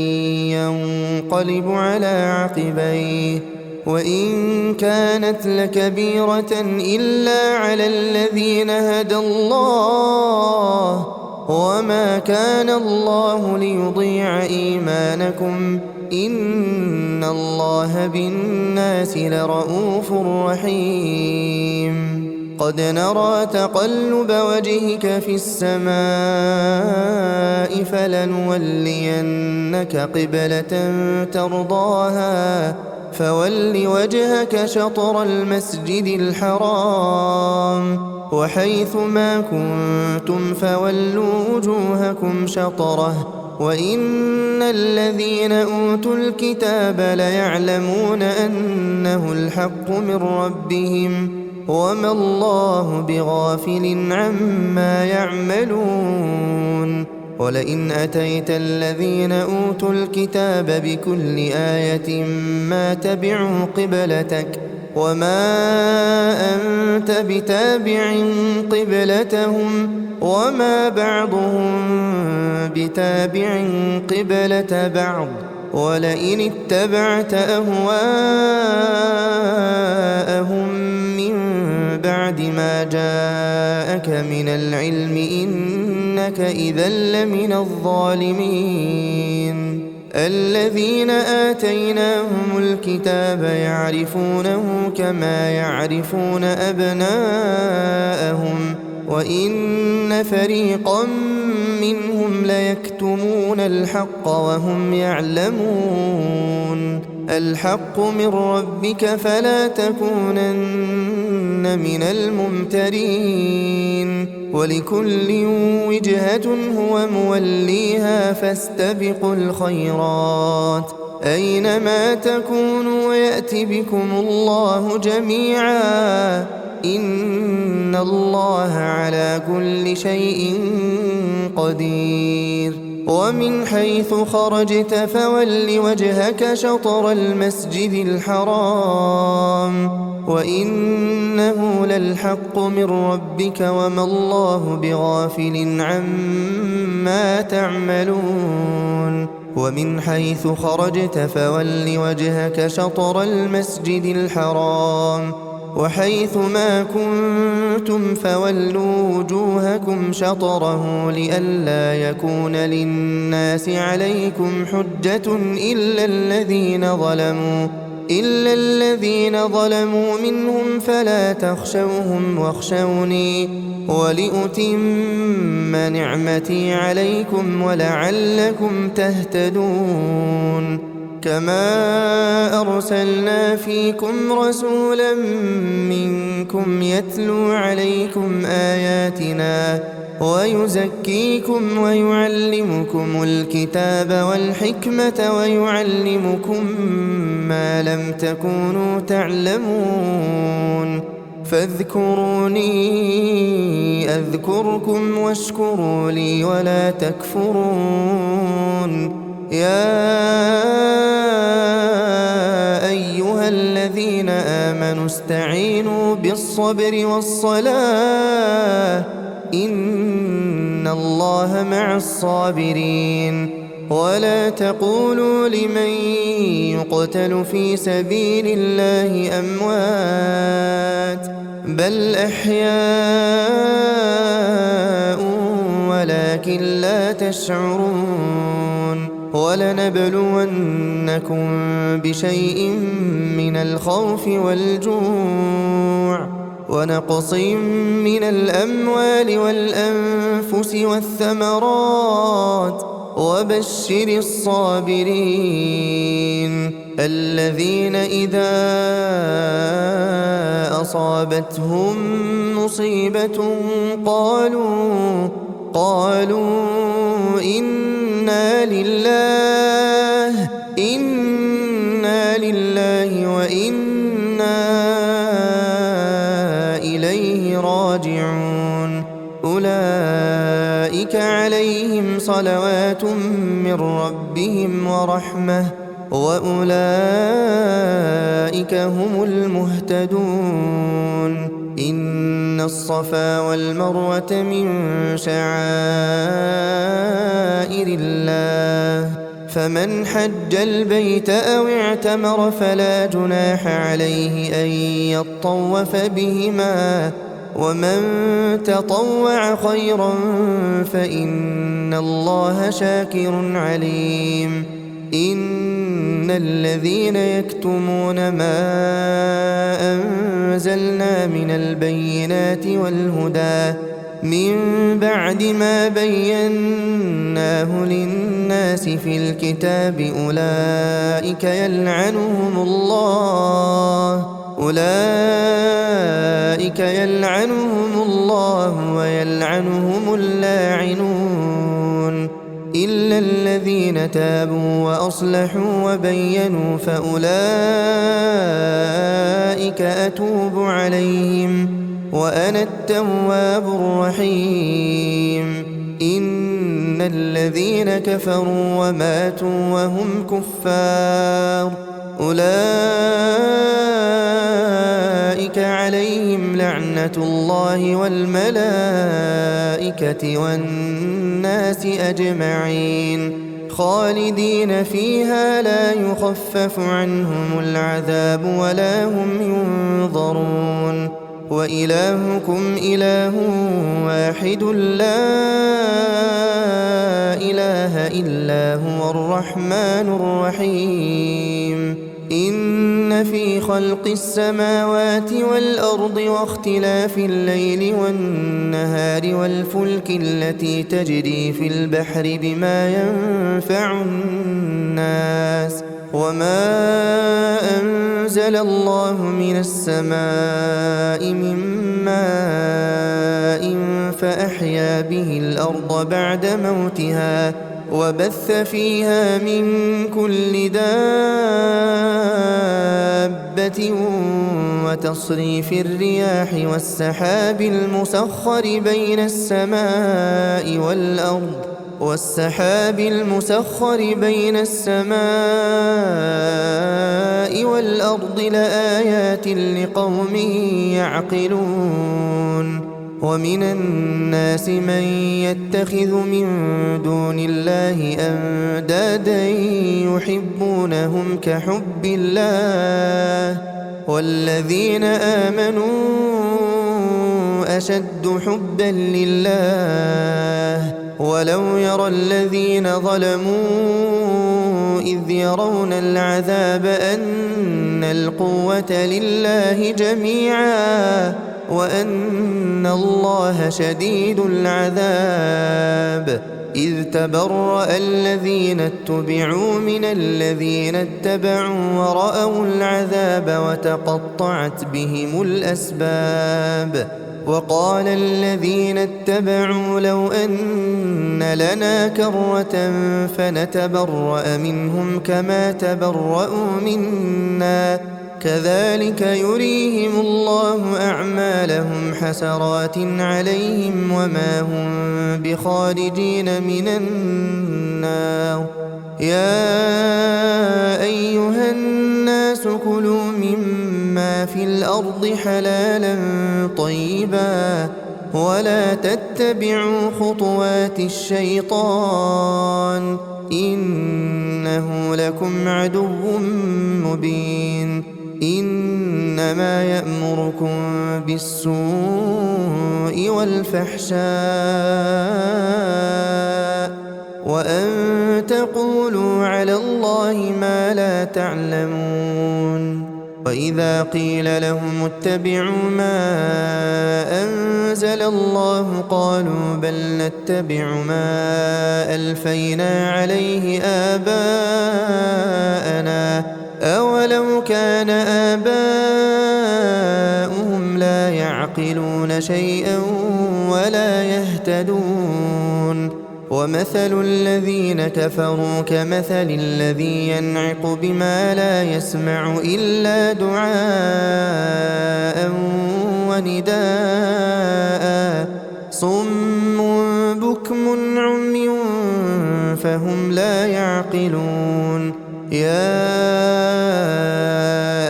A: ينقلب على عقبيه وإن كانت لكبيرة إلا على الذين هدى الله وما كان الله ليضيع إيمانكم إن الله بالناس لرؤوف رحيم قد نرى تقلب وجهك في السماء فلنولينك قبلة ترضاها فول وجهك شطر المسجد الحرام وحيث ما كنتم فولوا وجوهكم شطره وإن الذين أوتوا الكتاب ليعلمون أنه الحق من ربهم وما الله بغافل عما يعملون ولئن أتيت الذين أوتوا الكتاب بكل آية ما تبعوا قبلتك وما أنت بتابع قبلتهم وما بعضهم بتابع قبلة بعض ولئن اتبعت أهواءهم من بعد ما جاءك من العلم إنك إذا لمن الظالمين الذين آتيناهم الكتاب يعرفونه كما يعرفون أبناءهم وإن فريقا منهم ليكتمون الحق وهم يعلمون الحق من ربك فلا تكونن من الممترين ولكل وجهة هو موليها فاستبقوا الخيرات أينما تكونوا يأتي بكم الله جميعا إن الله على كل شيء قدير ومن حيث خرجت فول وجهك شطر المسجد الحرام وإنه للحق من ربك وما الله بغافل عما تعملون ومن حيث خرجت فول وجهك شطر المسجد الحرام وحيث ما كنتم فولوا وجوهكم شطره لئلا يكون للناس عليكم حجة إلا الذين ظلموا منهم فلا تخشوهم واخشوني ولأتم نعمتي عليكم ولعلكم تهتدون كما أرسلنا فيكم رسولا منكم يتلو عليكم آياتنا ويزكيكم ويعلمكم الكتاب والحكمة ويعلمكم ما لم تكونوا تعلمون فاذكروني أذكركم واشكروا لي ولا تكفرون يا أيها الذين آمنوا استعينوا بالصبر والصلاة إن الله مع الصابرين ولا تقولوا لمن يقتل في سبيل الله أموات بل أحياء ولكن لا تشعرون ولنبلونكم بشيء من الخوف والجوع ونقص من الأموال والأنفس والثمرات وبشر الصابرين الذين إذا أصابتهم مصيبة قالوا إنا لله وإنا إليه راجعون أولئك عليهم صلوات من ربهم ورحمة وأولئك هم المهتدون إن الصفا والمروة من شعائر الله فمن حج البيت أو اعتمر فلا جناح عليه أن يطوف بهما ومن تطوع خيرا فإن الله شاكر عليم إن الذين يكتمون ما أنزلنا من البينات والهدى من بعد ما بيناه للناس في الكتاب أولئك يلعنهم الله ويلعنهم اللاعنون إلا إلا الذين تابوا وأصلحوا وبينوا فأولئك أتوب عليهم وأنا التواب الرحيم. إن الذين كفروا وماتوا وهم كفار أولئك عليهم لعنة الله والملائكة والناس أجمعين خالدين فيها لا يخفف عنهم العذاب ولا هم ينظرون. وإلهكم إله واحد لا إله إلا هو الرحمن الرحيم. إن في خلق السماوات والأرض واختلاف الليل والنهار والفلك التي تجري في البحر بما ينفع الناس وما أنزل الله من السماء من ماء فأحيا به الأرض بعد موتها وبث فيها من كل دابة وتصريف الرياح والسحاب المسخر بين السماء والأرض لآيات لقوم يعقلون. ومن الناس من يتخذ من دون الله أندادا يحبونهم كحب الله والذين آمنوا أشد حبا لله. ولو يرى الذين ظلموا إذ يرون العذاب أن القوة لله جميعا وأن الله شديد العذاب. إذ تبرأ الذين اتبعوا من الذين اتبعوا ورأوا العذاب وتقطعت بهم الأسباب. وقال الذين اتبعوا لو أن لنا كرة فنتبرأ منهم كما تبرأوا منا كذلك يريهم الله أعمالهم حسرات عليهم وما هم بخارجين من النار. يا أيها الناس كلوا مما في الأرض حلالا طيبا ولا تتبعوا خطوات الشيطان إنه لكم عدو مبين. إنما يأمركم بالسوء والفحشاء وأن تقولوا على الله ما لا تعلمون. وإذا قيل لهم اتبعوا ما أنزل الله قالوا بل نتبع ما ألفينا عليه آباءنا أولو كان آباؤهم لا يعقلون شيئا ولا يهتدون. ومثل الذين كفروا كمثل الذي ينعق بما لا يسمع إلا دعاء ونداء صم بكم عمي فهم لا يعقلون. يا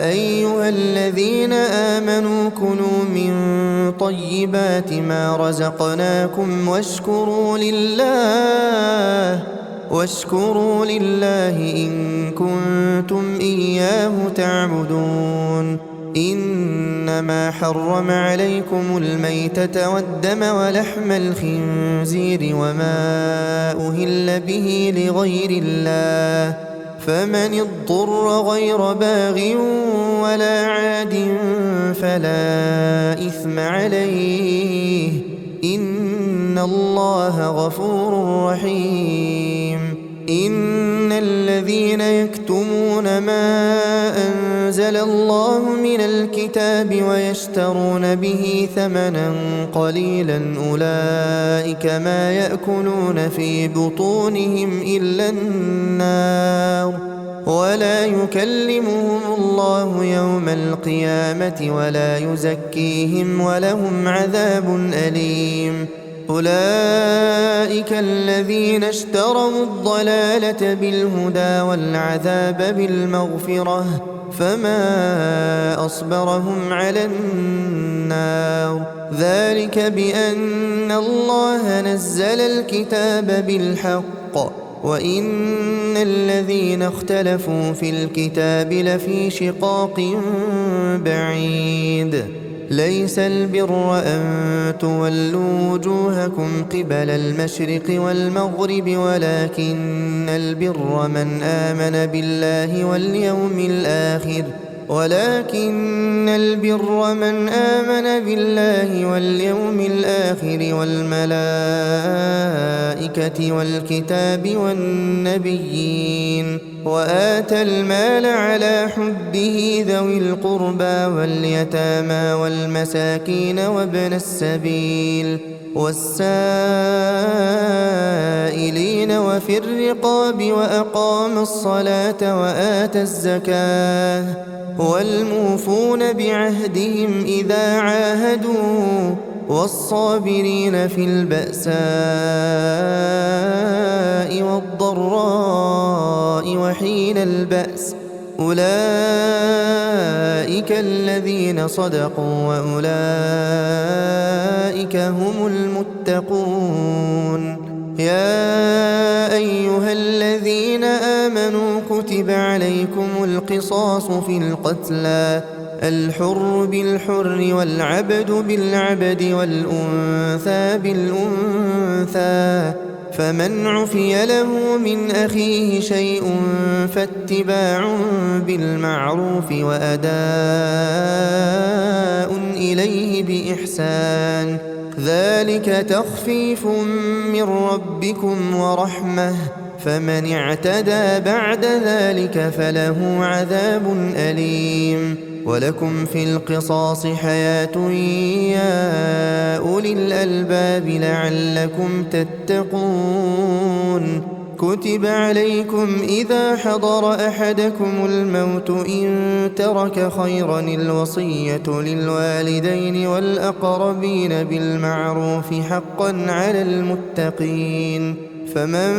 A: أيها الذين آمنوا كلوا من طيبات ما رزقناكم واشكروا لله إن كنتم إياه تعبدون. إنما حرم عليكم الميتة والدم ولحم الخنزير وما أهل به لغير الله فمن اضطر غير باغ ولا عاد فلا إثم عليه إن الله غفور رحيم. إن الذين يكتمون ما أنزل الله من الكتاب ويشترون به ثمنا قليلا أولئك ما يأكلون في بطونهم إلا النار ولا يكلمهم الله يوم القيامة ولا يزكيهم ولهم عذاب أليم أولئك الذين اشتروا الضلالة بالهدى والعذاب بالمغفرة فما أصبرهم على النار ذلك بأن الله نزل الكتاب بالحق وإن الذين اختلفوا في الكتاب لفي شقاق بعيد ليس البر أن تولوا وجوهكم قبل المشرق والمغرب ولكن البر من آمن بالله واليوم الآخر والملائكة والكتاب والنبيين وآتى المال على حبه ذوي القربى واليتامى والمساكين وابن السبيل والسائلين وفي الرقاب وأقام الصلاة وآتى الزكاة والموفون بعهدهم إذا عاهدوا والصابرين في البأساء والضراء وحين البأس أولئك الذين صدقوا وأولئك هم المتقون يا أيها الذين آمنوا كتب عليكم القصاص في القتلى الحر بالحر والعبد بالعبد والأنثى بالأنثى فمن عفي له من أخيه شيء فاتباع بالمعروف وأداء إليه بإحسان ذلك تخفيف من ربكم ورحمة فمن اعتدى بعد ذلك فله عذاب أليم ولكم في القصاص حياة يا أولي الألباب لعلكم تتقون كتب عليكم إذا حضر أحدكم الموت إن ترك خيرا الوصية للوالدين والأقربين بالمعروف حقا على المتقين فمن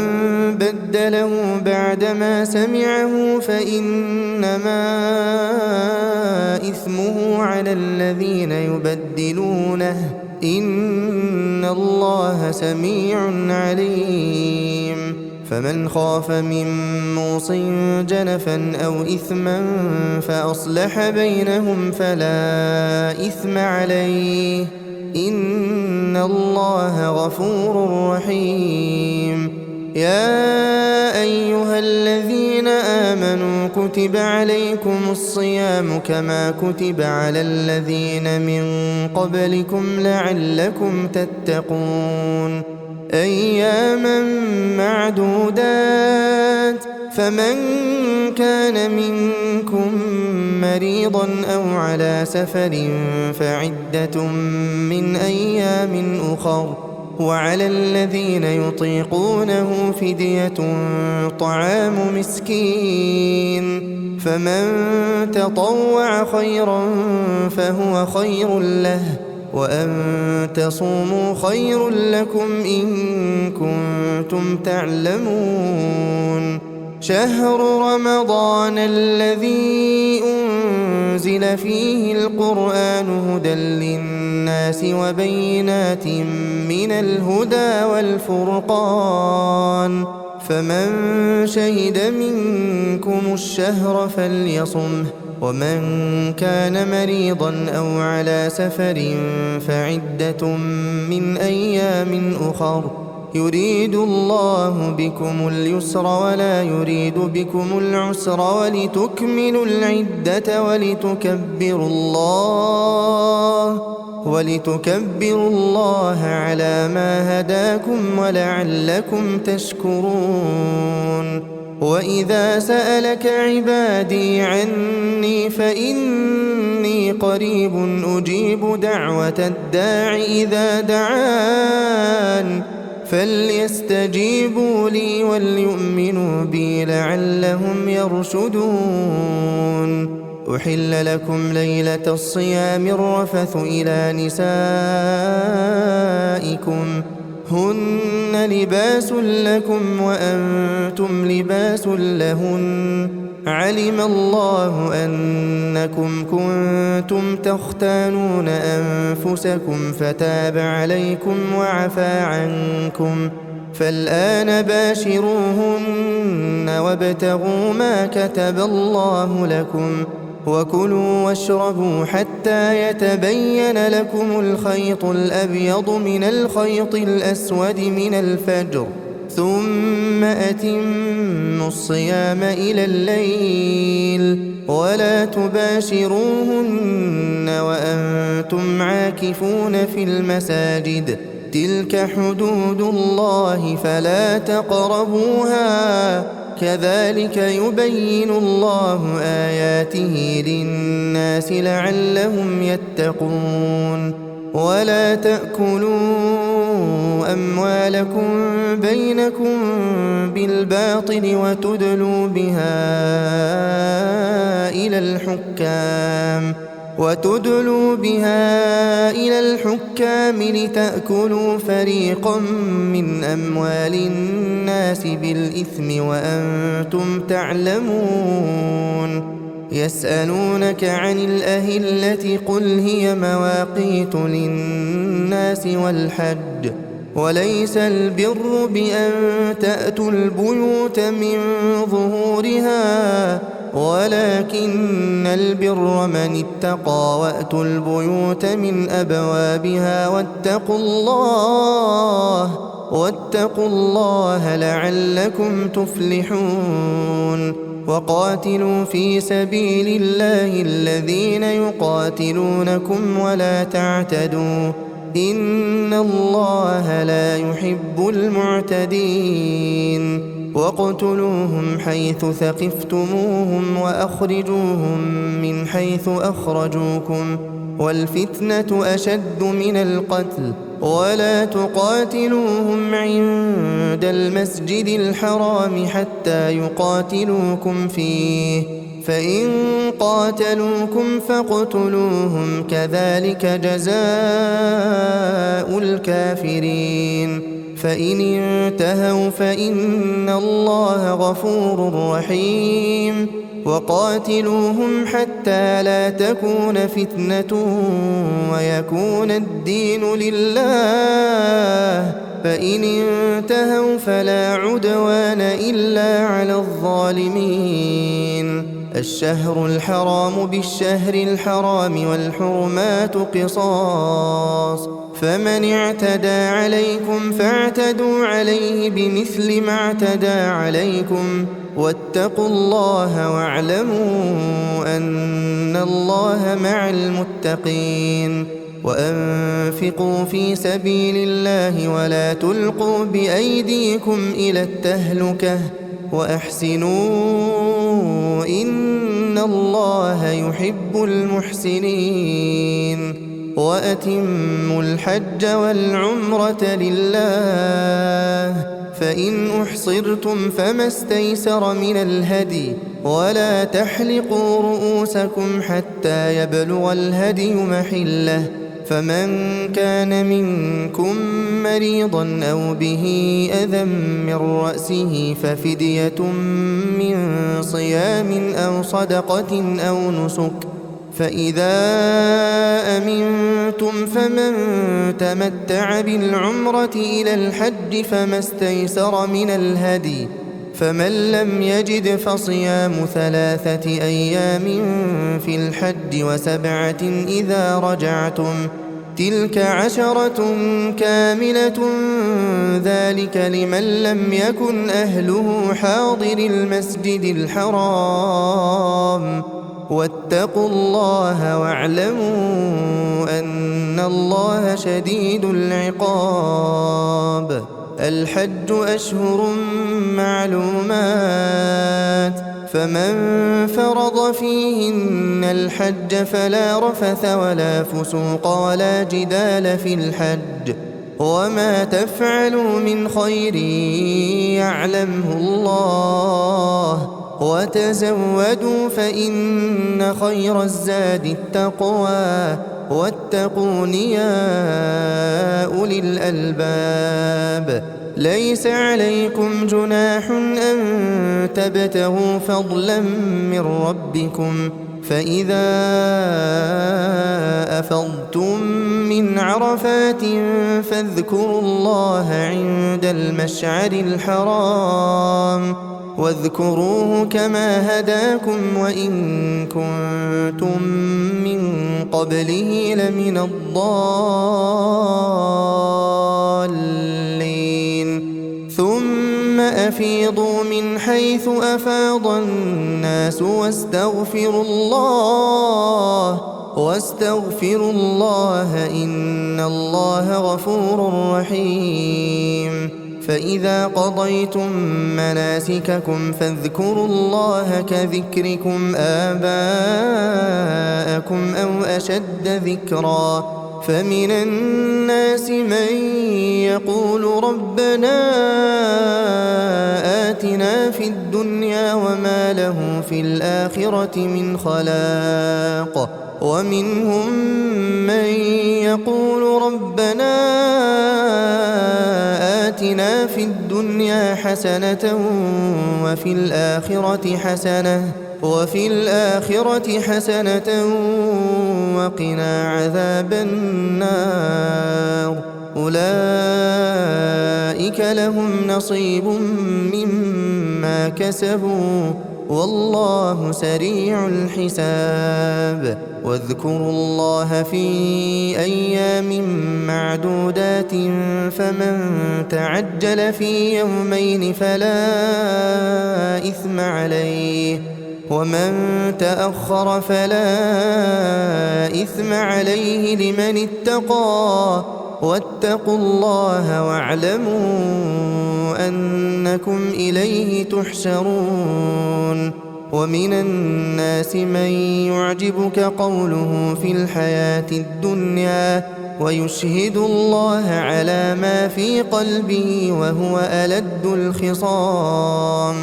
A: بدله بعدما سمعه فإنما إثمه على الذين يبدلونه إن الله سميع عليم فمن خاف من موص جنفا أو إثما فأصلح بينهم فلا إثم عليه إن الله غفور رحيم يا أيها الذين آمنوا كتب عليكم الصيام كما كتب على الذين من قبلكم لعلكم تتقون أياما معدودات فمن كان منكم مريضا أو على سفر فعدة من أيام أخر وعلى الذين يطيقونه فدية طعام مسكين فمن تطوع خيرا فهو خير له وأن تصوموا خير لكم إن كنتم تعلمون شهر رمضان الذي أنزل فيه القرآن هدى للناس وبينات من الهدى والفرقان فمن شهد منكم الشهر فليصمه ومن كان مريضا أو على سفر فعدة من أيام أخر يريد الله بكم اليسر ولا يريد بكم العسر ولتكملوا العدة ولتكبروا الله على ما هداكم ولعلكم تشكرون وإذا سألك عبادي عني فإني قريب أجيب دعوة الداع إذا دعان فليستجيبوا لي وليؤمنوا بي لعلهم يرشدون. أحل لكم ليلة الصيام الرفث إلى نسائكم هن لباس لكم وأنتم لباس لهن علم الله أنكم كنتم تختانون أنفسكم فتاب عليكم وعفى عنكم فالآن باشروهن وابتغوا ما كتب الله لكم وكلوا واشربوا حتى يتبين لكم الخيط الأبيض من الخيط الأسود من الفجر ثم أتموا الصيام إلى الليل ولا تباشروهن وأنتم عاكفون في المساجد تلك حدود الله فلا تقربوها كذلك يبين الله آياته للناس لعلهم يتقون. ولا تأكلوا أموالكم بينكم بالباطل وتدلوا بها إلى الحكام لتأكلوا فريقا من أموال الناس بالإثم وأنتم تعلمون. يسألونك عن الأهلة قل هي مواقيت للناس والحج وليس البر بأن تأتوا البيوت من ظهورها ولكن البر من اتقى وأتوا البيوت من أبوابها واتقوا الله لعلكم تفلحون. وقاتلوا في سبيل الله الذين يقاتلونكم ولا تعتدوا إن الله لا يحب المعتدين. واقتلوهم حيث ثقفتموهم وأخرجوهم من حيث أخرجوكم والفتنة أشد من القتل ولا تقاتلوهم عند المسجد الحرام حتى يقاتلوكم فيه فإن قاتلوكم فاقتلوهم كذلك جزاء الكافرين. فإن انتهوا فإن الله غفور رحيم. وقاتلوهم حتى لا تكون فتنة ويكون الدين لله فإن انتهوا فلا عدوان إلا على الظالمين. الشهر الحرام بالشهر الحرام والحرمات قصاص فمن اعتدى عليكم فاعتدوا عليه بمثل ما اعتدى عليكم واتقوا الله واعلموا أن الله مع المتقين. وأنفقوا في سبيل الله ولا تلقوا بأيديكم إلى التهلكة وأحسنوا إن الله يحب المحسنين. وأتموا الحج والعمرة لله فإن أحصرتم فما استيسر من الهدي ولا تحلقوا رؤوسكم حتى يبلغ الهدي محله فمن كان منكم مريضا أو به أذى من رأسه ففدية من صيام أو صدقة أو نسك فإذا أمنتم فمن تمتع بالعمرة إلى الحج فما استيسر من الهدي فمن لم يجد فصيام 3 أيام في الحج و7 إذا رجعتم تلك 10 كاملة ذلك لمن لم يكن أهله حاضر المسجد الحرام واتقوا الله واعلموا أن الله شديد العقاب. الحج أشهر معلومات فمن فرض فيهن الحج فلا رفث ولا فسوق ولا جدال في الحج وما تفعلوا من خير يعلمه الله وتزودوا فإن خير الزاد التقوى واتقون يا أولي الألباب ليس عليكم جناح أن تبتغوا فضلا من ربكم فإذا أفضتم من عرفات فاذكروا الله عند المشعر الحرام واذكروه كما هداكم وإن كنتم من قبله لمن الضالين ثم أفيضوا من حيث أفاض الناس واستغفروا الله إن الله غفور رحيم فإذا قضيتم مناسككم فاذكروا الله كذكركم آباءكم أو أشد ذكرا فمن الناس من يقول ربنا آتنا في الدنيا وما له في الآخرة من خلاق ومنهم من يقول ربنا آتنا في الدنيا حسنة وفي الآخرة حسنة وقنا عذاب النار أولئك لهم نصيب مما كسبوا والله سريع الحساب واذكروا الله في أيام معدودات فمن تعجل في يومين فلا إثم عليه ومن تأخر فلا إثم عليه لمن اتقى واتقوا الله واعلموا أنكم إليه تحشرون ومن الناس من يعجبك قوله في الحياة الدنيا ويشهد الله على ما في قلبه وهو ألد الخصام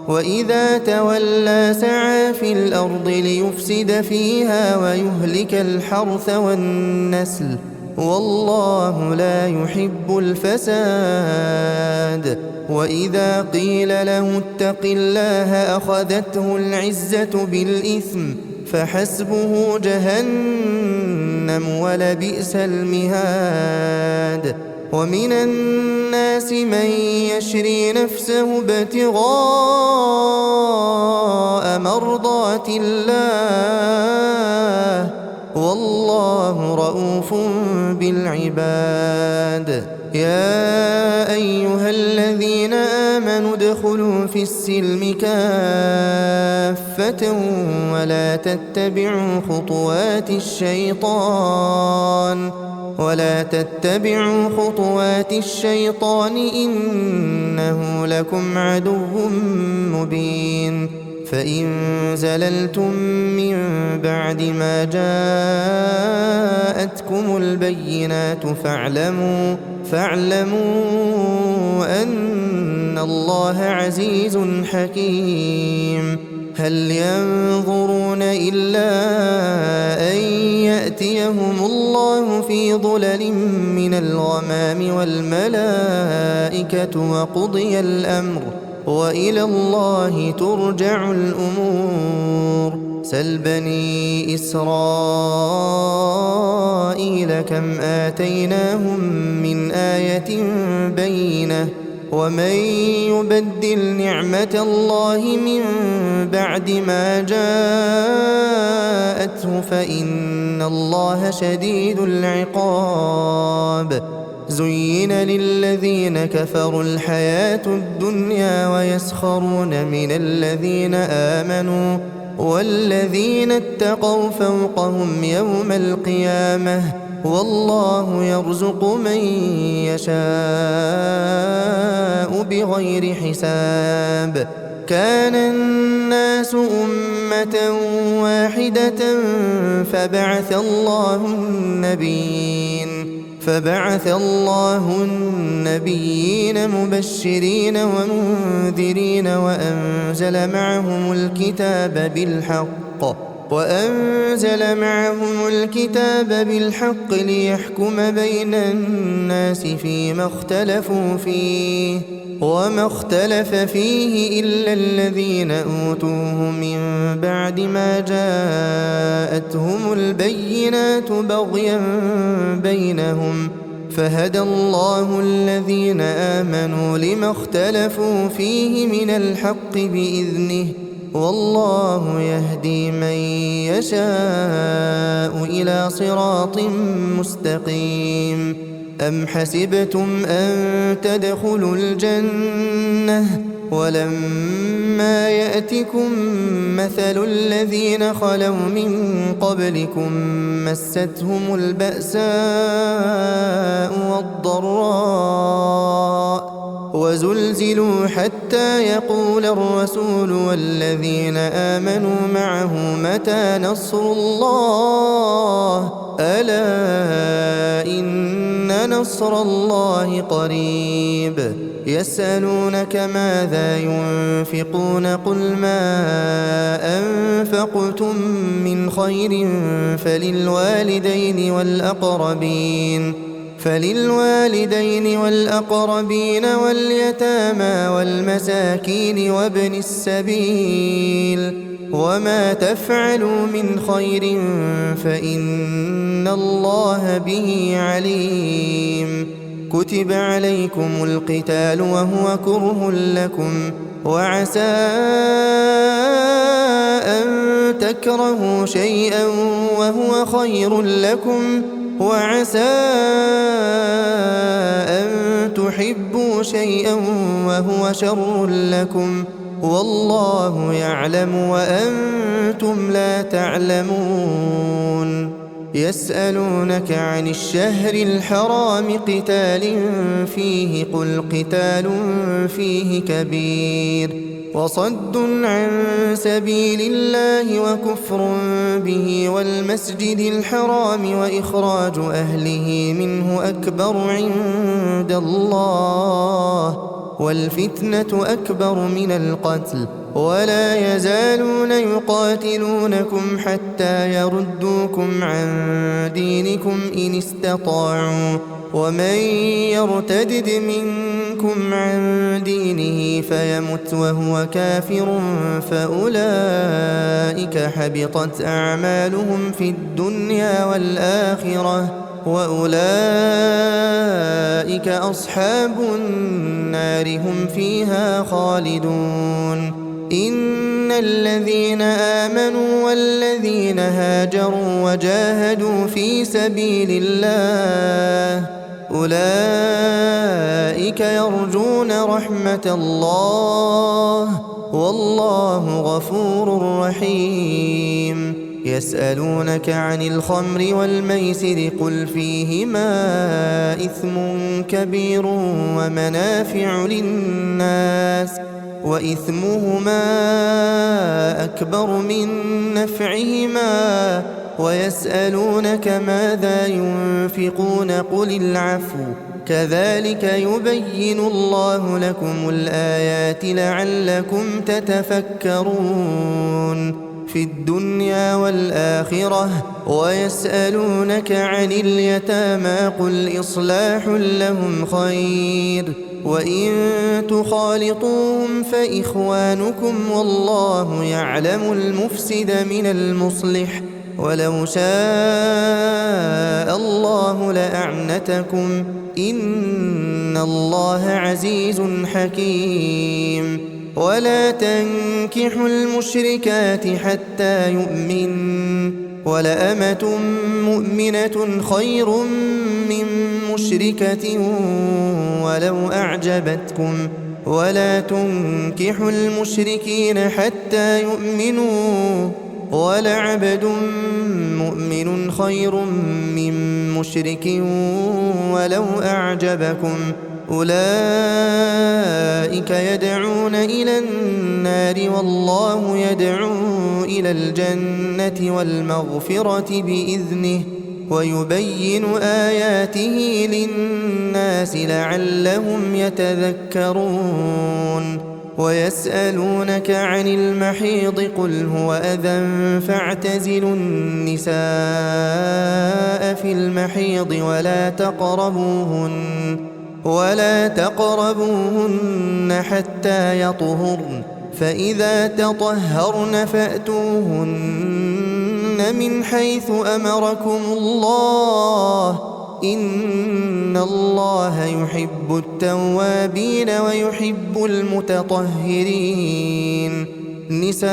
A: وإذا تولى سعى في الأرض ليفسد فيها ويهلك الحرث والنسل والله لا يحب الفساد وإذا قيل له اتق الله أخذته العزة بالإثم فحسبه جهنم ولبئس المهاد ومن الناس من يشري نفسه ابتغاء مرضات الله والله رؤوف بالعباد يا أيها الذين آمنوا ادخلوا في السلم كافة ولا تتبعوا خطوات الشيطان إنه لكم عدو مبين فإن زللتم من بعد ما جاءتكم البينات فاعلموا أن الله عزيز حكيم هل ينظرون إلا أن يأتيهم الله في ظلل من الغمام والملائكة وقضي الأمر وإلى الله ترجع الأمور سل بني إسرائيل كم آتيناهم من آية بينة ومن يبدل نعمة الله من بعد ما جاءته فإن الله شديد العقاب زين للذين كفروا الحياة الدنيا ويسخرون من الذين آمنوا والذين اتقوا فوقهم يوم القيامة والله يرزق من يشاء بغير حساب. كان الناس أمة واحدة فبعث الله النبيين مبشرين ومنذرين وأنزل معهم الكتاب بالحق ليحكم بين الناس فيما اختلفوا فيه، وما اختلف فيه إلا الذين أوتوه من بعد ما جاءتهم البينات بغيا بينهم، فهدى الله الذين آمنوا لما اختلفوا فيه من الحق بإذنه، والله يهدي من يشاء إلى صراط مستقيم. أم حسبتم أن تدخلوا الجنة ولما يأتكم مثل الذين خلوا من قبلكم مستهم البأساء والضراء وزلزلوا حتى يقول الرسول والذين آمنوا معه متى نصر الله، ألا إن نصر الله قريب. يسألونك ماذا ينفقون قل ما أنفقتم من خير فللوالدين والأقربين واليتامى والمساكين وابن السبيل، وما تفعلوا من خير فإن الله به عليم. كتب عليكم القتال وهو كره لكم، وعسى أن تكرهوا شيئا وهو خير لكم، وعسى أن تحبوا شيئا وهو شر لكم، والله يعلم وأنتم لا تعلمون. يسألونك عن الشهر الحرام قتال فيه قل قتال فيه كبير، وصد عن سبيل الله وكفر به والمسجد الحرام وإخراج أهله منه أكبر عند الله، والفتنة أكبر من القتل، ولا يزالون يقاتلونكم حتى يردوكم عن دينكم إن استطاعوا، ومن يرتدد منكم عن دينه فيمت وهو كافر فأولئك حبطت أعمالهم في الدنيا والآخرة، وأولئك أصحاب النار هم فيها خالدون. إن الذين آمنوا والذين هاجروا وجاهدوا في سبيل الله أولئك يرجون رحمة الله، والله غفور رحيم. يسألونك عن الخمر والميسر قل فيهما إثم كبير ومنافع للناس، وإثمهما أكبر من نفعهما، ويسألونك ماذا ينفقون قل العفو، كذلك يبين الله لكم الآيات لعلكم تتفكرون في الدنيا والآخرة. ويسألونك عن اليتامى قل إصلاح لهم خير، وإن تخالطوهم فإخوانكم، والله يعلم المفسد من المصلح، ولو شاء الله لأعنتكم، إن الله عزيز حكيم. ولا تنكحوا المشركات حتى يؤمن، ولأمة مؤمنة خير من مشركة ولو أعجبتكم، ولا تنكحوا المشركين حتى يؤمنوا، ولعبد مؤمن خير من مشرك ولو أعجبكم أولئك يدعون إلى النار والله يدعو إلى الجنة والمغفرة بإذنه ويبين آياته للناس لعلهم يتذكرون ويسألونك عن المحيض قل هو أذى فاعتزلوا النساء في المحيض ولا تقربوهن حتى يطهرن فإذا تطهرن فأتوهن من حيث أمركم الله إن الله يحب التوابين ويحب المتطهرين نساؤكم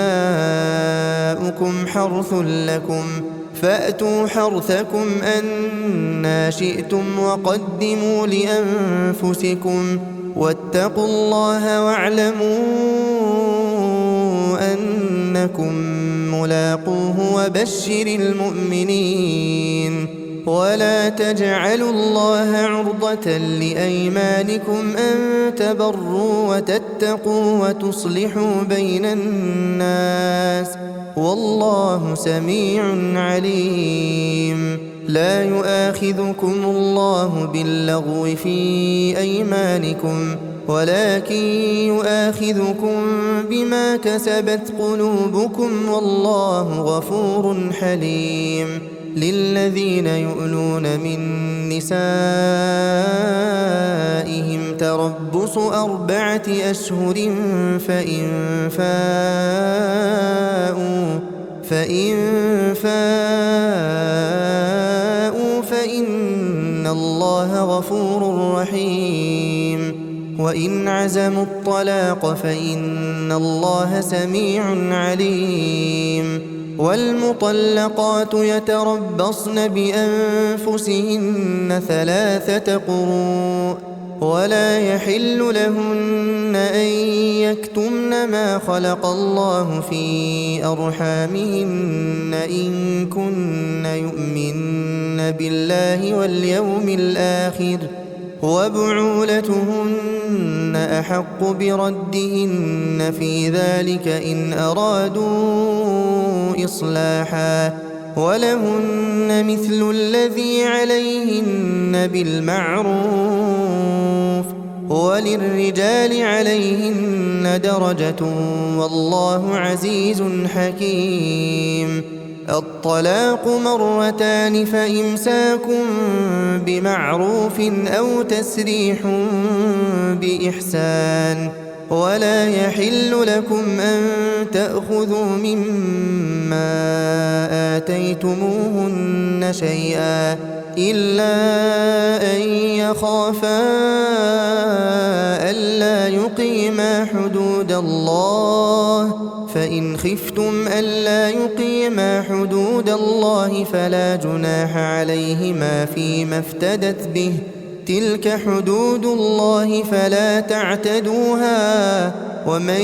A: حرث لكم فأتوا حرثكم أنى شئتم وقدموا لأنفسكم واتقوا الله واعلموا أنكم ملاقوه وبشر المؤمنين ولا تجعلوا الله عرضة لأيمانكم أن تبروا وتتقوا وتصلحوا بين الناس والله سميع عليم لا يؤاخذكم الله باللغو في أيمانكم ولكن يؤاخذكم بما كسبت قلوبكم والله غفور حليم للذين يؤلون من نسائهم تربص 4 أشهر فإن فاءوا فإن الله غفور رحيم وإن عزموا الطلاق فإن الله سميع عليم والمطلقات يتربصن بأنفسهن 3 قروء ولا يحل لهن أن يكتمن ما خلق الله في أرحامهن إن كن يؤمن بالله واليوم الآخر وبعولتهن أحق بردهن في ذلك إن أرادوا إصلاحا ولهن مثل الذي عليهن بالمعروف وللرجال عليهن درجة والله عزيز حكيم الطلاق 2 مرتان فإمساك بمعروف أو تسريح بإحسان ولا يحل لكم أن تأخذوا مما آتيتموهن شيئا إلا أن يخافا ألا يقيما حدود الله فإن خفتم ألا يقيما حدود الله فلا جناح عليهما فيما افتدت به تلك حدود الله فلا تعتدوها ومن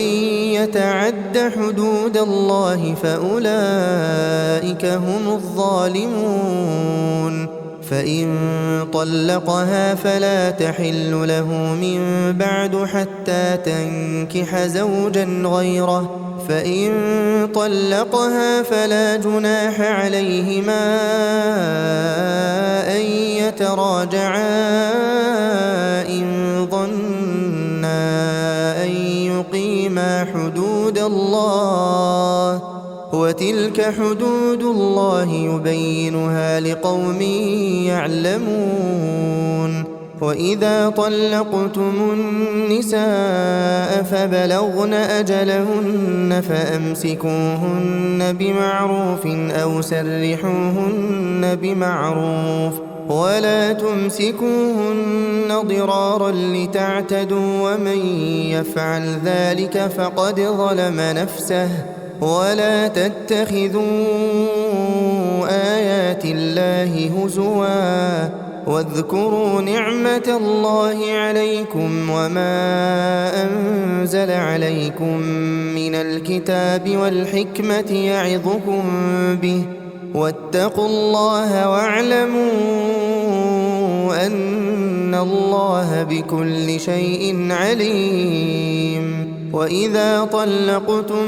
A: يتعد حدود الله فأولئك هم الظالمون فإن طلقها فلا تحل له من بعد حتى تنكح زوجا غيره فإن طلقها فلا جناح عليهما أن يتراجعا إن ظنا أن يقيما حدود الله وتلك حدود الله يبينها لقوم يعلمون وإذا طلقتم النساء فبلغن أجلهن فأمسكوهن بمعروف أو سرحوهن بمعروف ولا تمسكوهن ضرارا لتعتدوا ومن يفعل ذلك فقد ظلم نفسه ولا تتخذوا آيات الله هزوا واذكروا نعمة الله عليكم وما أنزل عليكم من الكتاب والحكمة يعظكم به واتقوا الله واعلموا أن الله بكل شيء عليم. وإذا طلقتم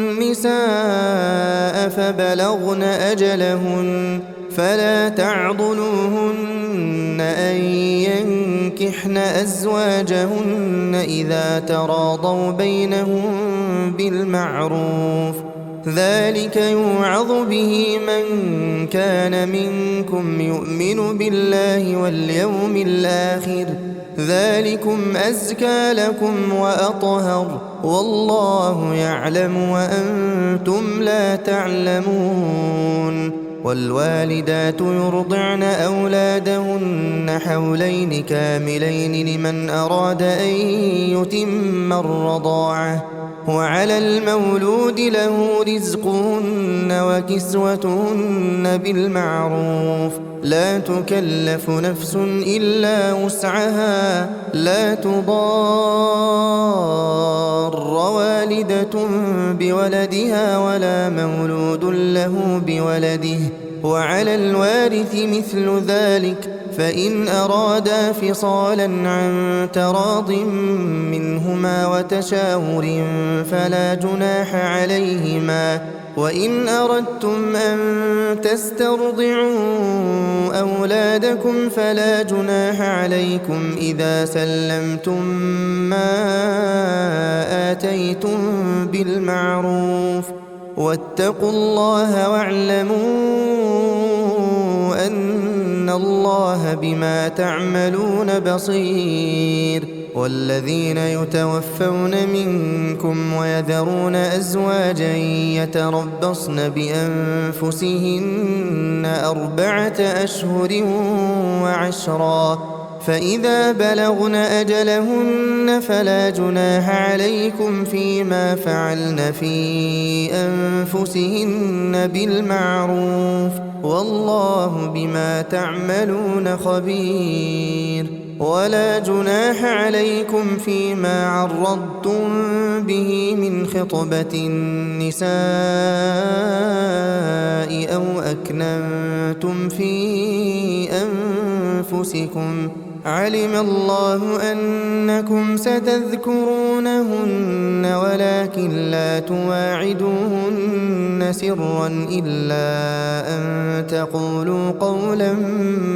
A: النساء فبلغن أجلهن فلا تعضلوهن أن ينكحن أزواجهن إذا تراضوا بينهم بالمعروف، ذلك يوعظ به من كان منكم يؤمن بالله واليوم الآخر، ذلكم أزكى لكم وأطهر، والله يعلم وأنتم لا تعلمون. والوالدات يرضعن أولادهن حولين كاملين لمن أراد أن يتم الرضاعة، وعلى المولود له رزقهن وكسوتهن بالمعروف، لا تكلف نفس إلا وسعها، لا تضار والدة بولدها ولا مولود له بولده، وعلى الوارث مثل ذلك، فإن أرادا فصالا عن تراض منهما وتشاور فلا جناح عليهما. وإن أردتم أن تسترضعوا أولادكم فلا جناح عليكم إذا سلمتم ما آتيتم بالمعروف، واتقوا الله واعلموا أن الله بما تعملون بصير. والذين يتوفون منكم ويذرون أزواجا يتربصن بأنفسهن 4 أشهر وعشرا، فإذا بلغن أجلهن فلا جناح عليكم فيما فعلن في أنفسهن بالمعروف، والله بما تعملون خبير. ولا جناح عليكم فيما عرضتم به من خطبة النساء أو أكننتم في أنفسكم، علم الله أنكم ستذكرونهن ولكن لا تواعدوهن سرا إلا أن تقولوا قولا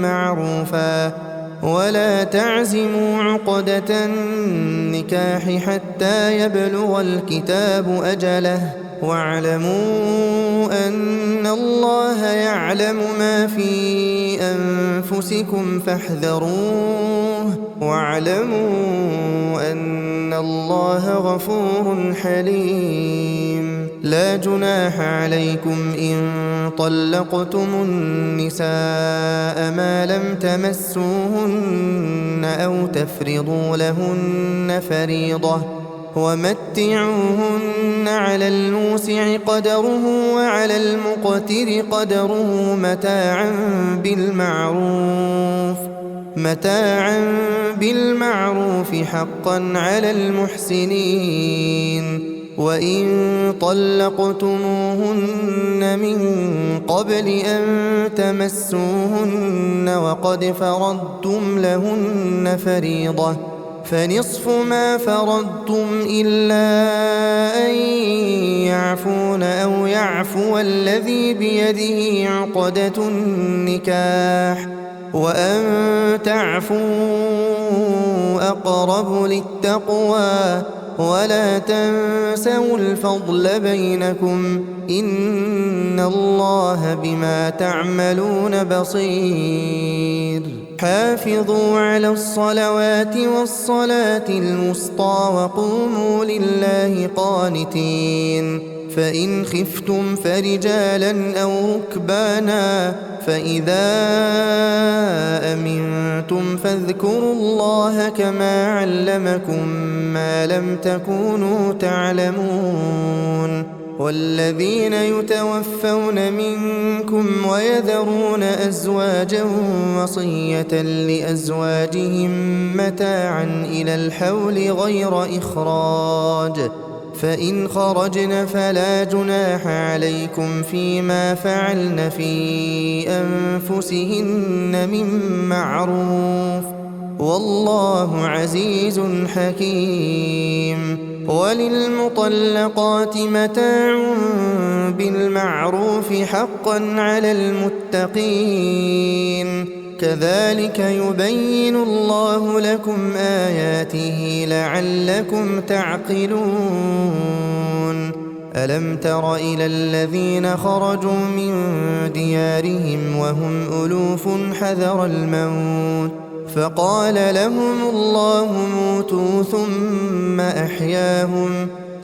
A: معروفا، ولا تعزموا عقدة النكاح حتى يبلغ الكتاب أجله، واعلموا أن الله يعلم ما في أنفسكم فاحذروه، واعلموا أن الله غفور حليم. لا جناح عليكم إن طلقتم النساء ما لم تمسوهن أو تفرضوا لهن فريضة، ومتعوهن على الموسع قدره وعلى المقتر قدره متاعا بالمعروف حقا على المحسنين. وإن طلقتموهن من قبل أن تمسوهن وقد فرضتم لهن فريضة فنصف ما فرضتم إلا أن يعفون أو يعفو الذي بيده عقدة النكاح، وأن تعفوا أقرب للتقوى، ولا تنسوا الفضل بينكم، إن الله بما تعملون بصير. حافظوا على الصلوات والصلاة الوسطى وقوموا لله قانتين، فإن خفتم فرجالا أو ركبانا، فإذا أمنتم فاذكروا الله كما علمكم ما لم تكونوا تعلمون، والذين يتوفون منكم ويذرون أزواجا وصية لأزواجهم متاعا إلى الحول غير إخراج، فإن خرجن فلا جناح عليكم فيما فعلن في أنفسهن من معروف، والله عزيز حكيم. وللمطلقات متاع بالمعروف حقا على المتقين، كذلك يبين الله لكم آياته لعلكم تعقلون. ألم تر إلى الذين خرجوا من ديارهم وهم ألوف حذر الموت فقال لهم الله موتوا ثم أحياهم،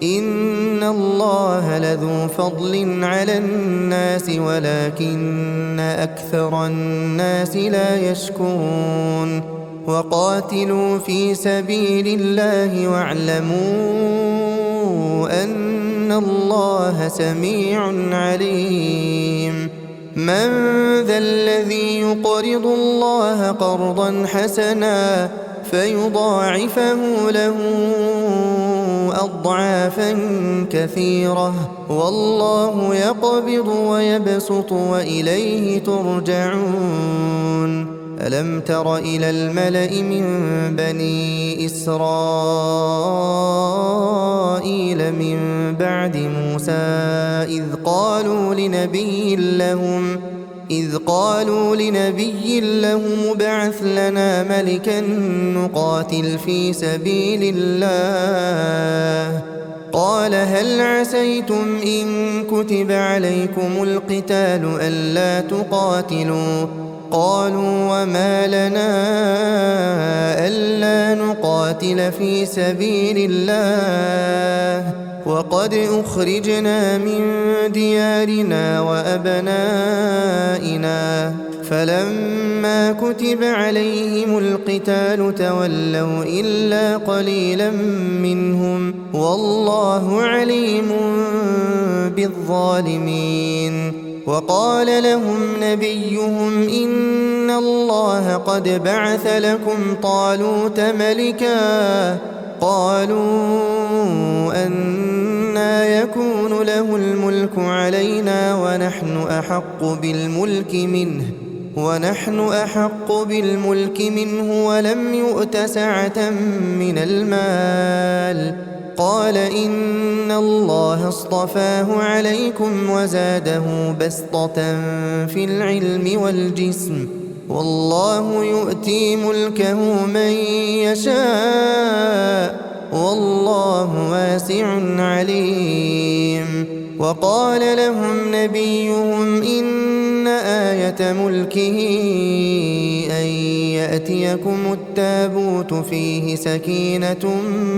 A: إن الله لذو فضل على الناس ولكن أكثر الناس لا يشكرون. وقاتلوا في سبيل الله واعلموا أن الله سميع عليم. من ذا الذي يقرض الله قرضا حسنا فيضاعفه له أضعافا كثيرة، والله يقبض ويبسط وإليه ترجعون. ألم تر إلى الملأ من بني إسرائيل من بعد موسى إذ قالوا لنبي لهم ابعث لنا ملكا نقاتل في سبيل الله، قال هل عسيتم إن كتب عليكم القتال ألا تقاتلوا؟ قالوا وما لنا ألا نقاتل في سبيل الله وقد أخرجنا من ديارنا وأبنائنا، فلما كتب عليهم القتال تولوا إلا قليلا منهم، والله عليم بالظالمين. وقال لهم نبيهم إن الله قد بعث لكم طالوت ملكا، قالوا أنى يكون له الملك علينا ونحن أحق بالملك منه ولم يؤت سعة من المال، قال إن الله اصطفاه عليكم وزاده بسطة في العلم والجسم، والله يؤتي ملكه من يشاء والله واسع عليم. وقال لهم نبيهم إن آية ملكه أن يأتيكم التابوت فيه سكينة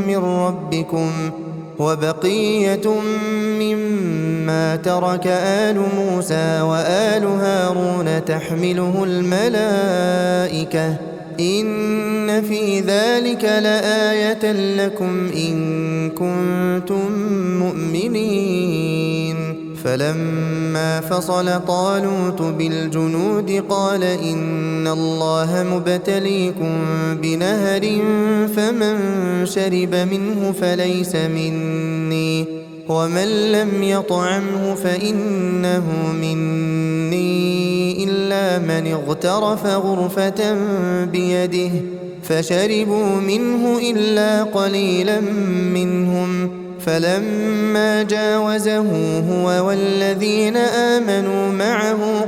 A: من ربكم وبقية مما ترك آل موسى وآل هارون تحمله الملائكة، إن في ذلك لآية لكم إن كنتم مؤمنين. فلما فصل طالوت بالجنود قال إن الله مبتليكم بنهر فمن شرب منه فليس مني ومن لم يطعمه فإنه مني إلا من اغترف غرفة بيده، فشربوا منه إلا قليلا منهم، فلما جاوزه هو والذين آمنوا معه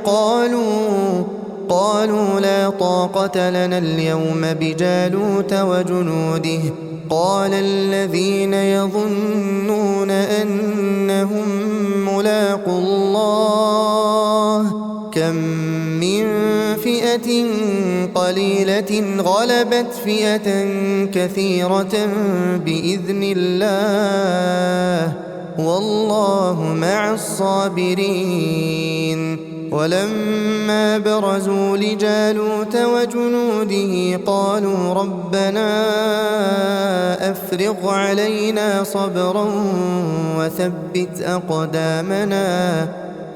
A: قالوا لا طاقة لنا اليوم بجالوت وجنوده، قال الذين يظنون أنهم ملاقو الله كم من فئة قليلة غلبت فئة كثيرة بإذن الله والله مع الصابرين. ولما برزوا لجالوت وجنوده قالوا ربنا أفرغ علينا صبرا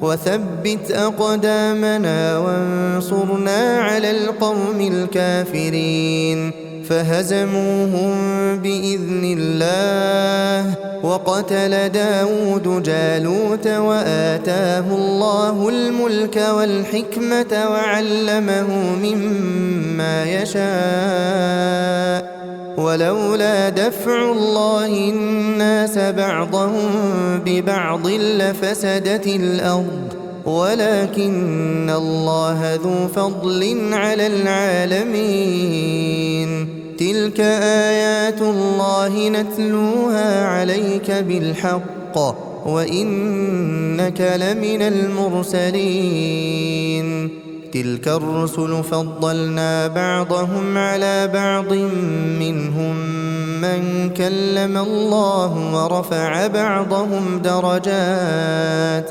A: وثبت أقدامنا وانصرنا على القوم الكافرين فهزموهم بإذن الله وقتل داود جالوت وآتاه الله الملك والحكمة وعلمه مما يشاء ولولا دفع الله الناس بعضهم ببعض لفسدت الأرض ولكن الله ذو فضل على العالمين تلك آيات الله نتلوها عليك بالحق وإنك لمن المرسلين تلك الرسل فضلنا بعضهم على بعض منهم من كلم الله ورفع بعضهم درجات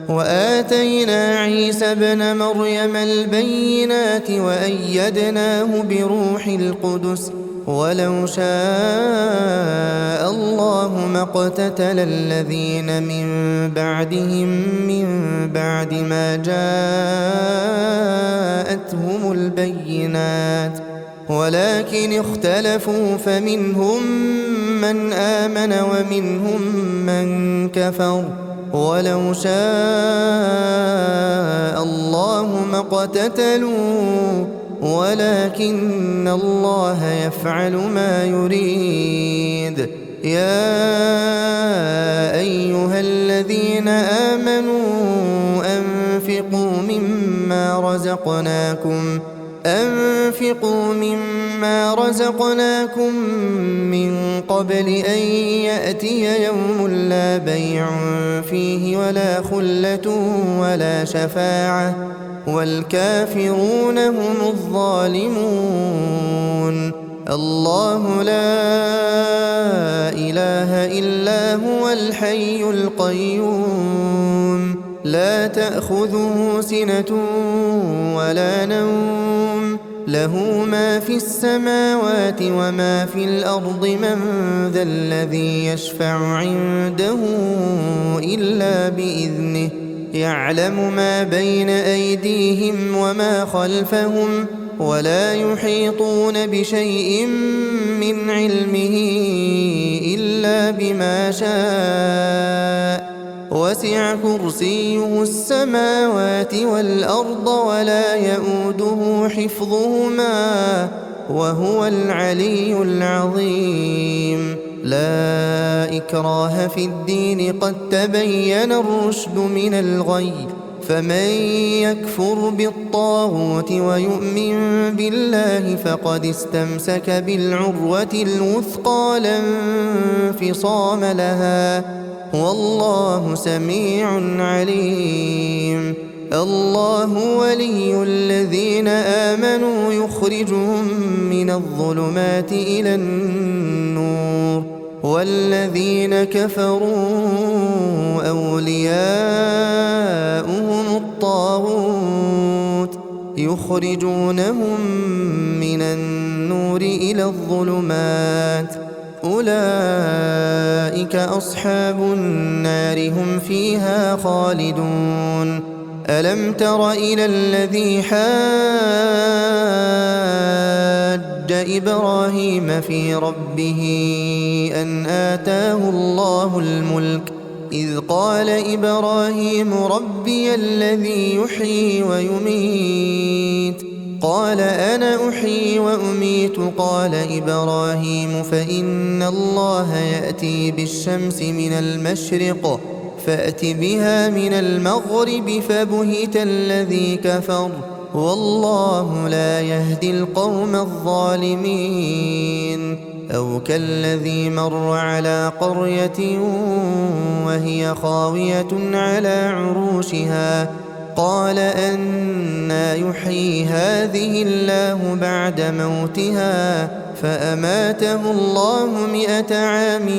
A: وآتينا عيسى ابن مريم البينات وأيدناه بروح القدس ولو شاء الله ما اقتتل الذين من بعدهم من بعد ما جاءتهم البينات ولكن اختلفوا فمنهم من آمن ومنهم من كفر ولو شاء الله ما اقتتلوا ولكن الله يفعل ما يريد يا أيها الذين آمنوا أنفقوا مما رزقناكم من قبل أن يأتي يوم لا بيع فيه ولا خلة ولا شفاعة والكافرون هم الظالمون الله لا إله إلا هو الحي القيوم لا تأخذه سنة ولا نوم له ما في السماوات وما في الأرض من ذا الذي يشفع عنده إلا بإذنه يعلم ما بين أيديهم وما خلفهم ولا يحيطون بشيء من علمه إلا بما شاء وسع كرسيه السماوات والأرض ولا يؤوده حفظهما وهو العلي العظيم لا إكراه في الدين قد تبين الرشد من الغي فمن يكفر بالطاغوت ويؤمن بالله فقد استمسك بالعروة الوثقى لا انفصام لها والله سميع عليم الله ولي الذين آمنوا يخرجهم من الظلمات إلى النور والذين كفروا أولياؤهم الطاغوت يخرجونهم من النور إلى الظلمات أولئك أصحاب النار هم فيها خالدون ألم تر إلى الذي حاج إبراهيم في ربه أن آتاه الله الملك إذ قال إبراهيم ربي الذي يحيي ويميت قال أنا أحيي وأميت قال إبراهيم فإن الله يأتي بالشمس من المشرق فأت بها من المغرب فبهت الذي كفر والله لا يهدي القوم الظالمين أو كالذي مر على قرية وهي خاوية على عروشها قال أنى يحيي هذه الله بعد موتها فأماته الله 100 عام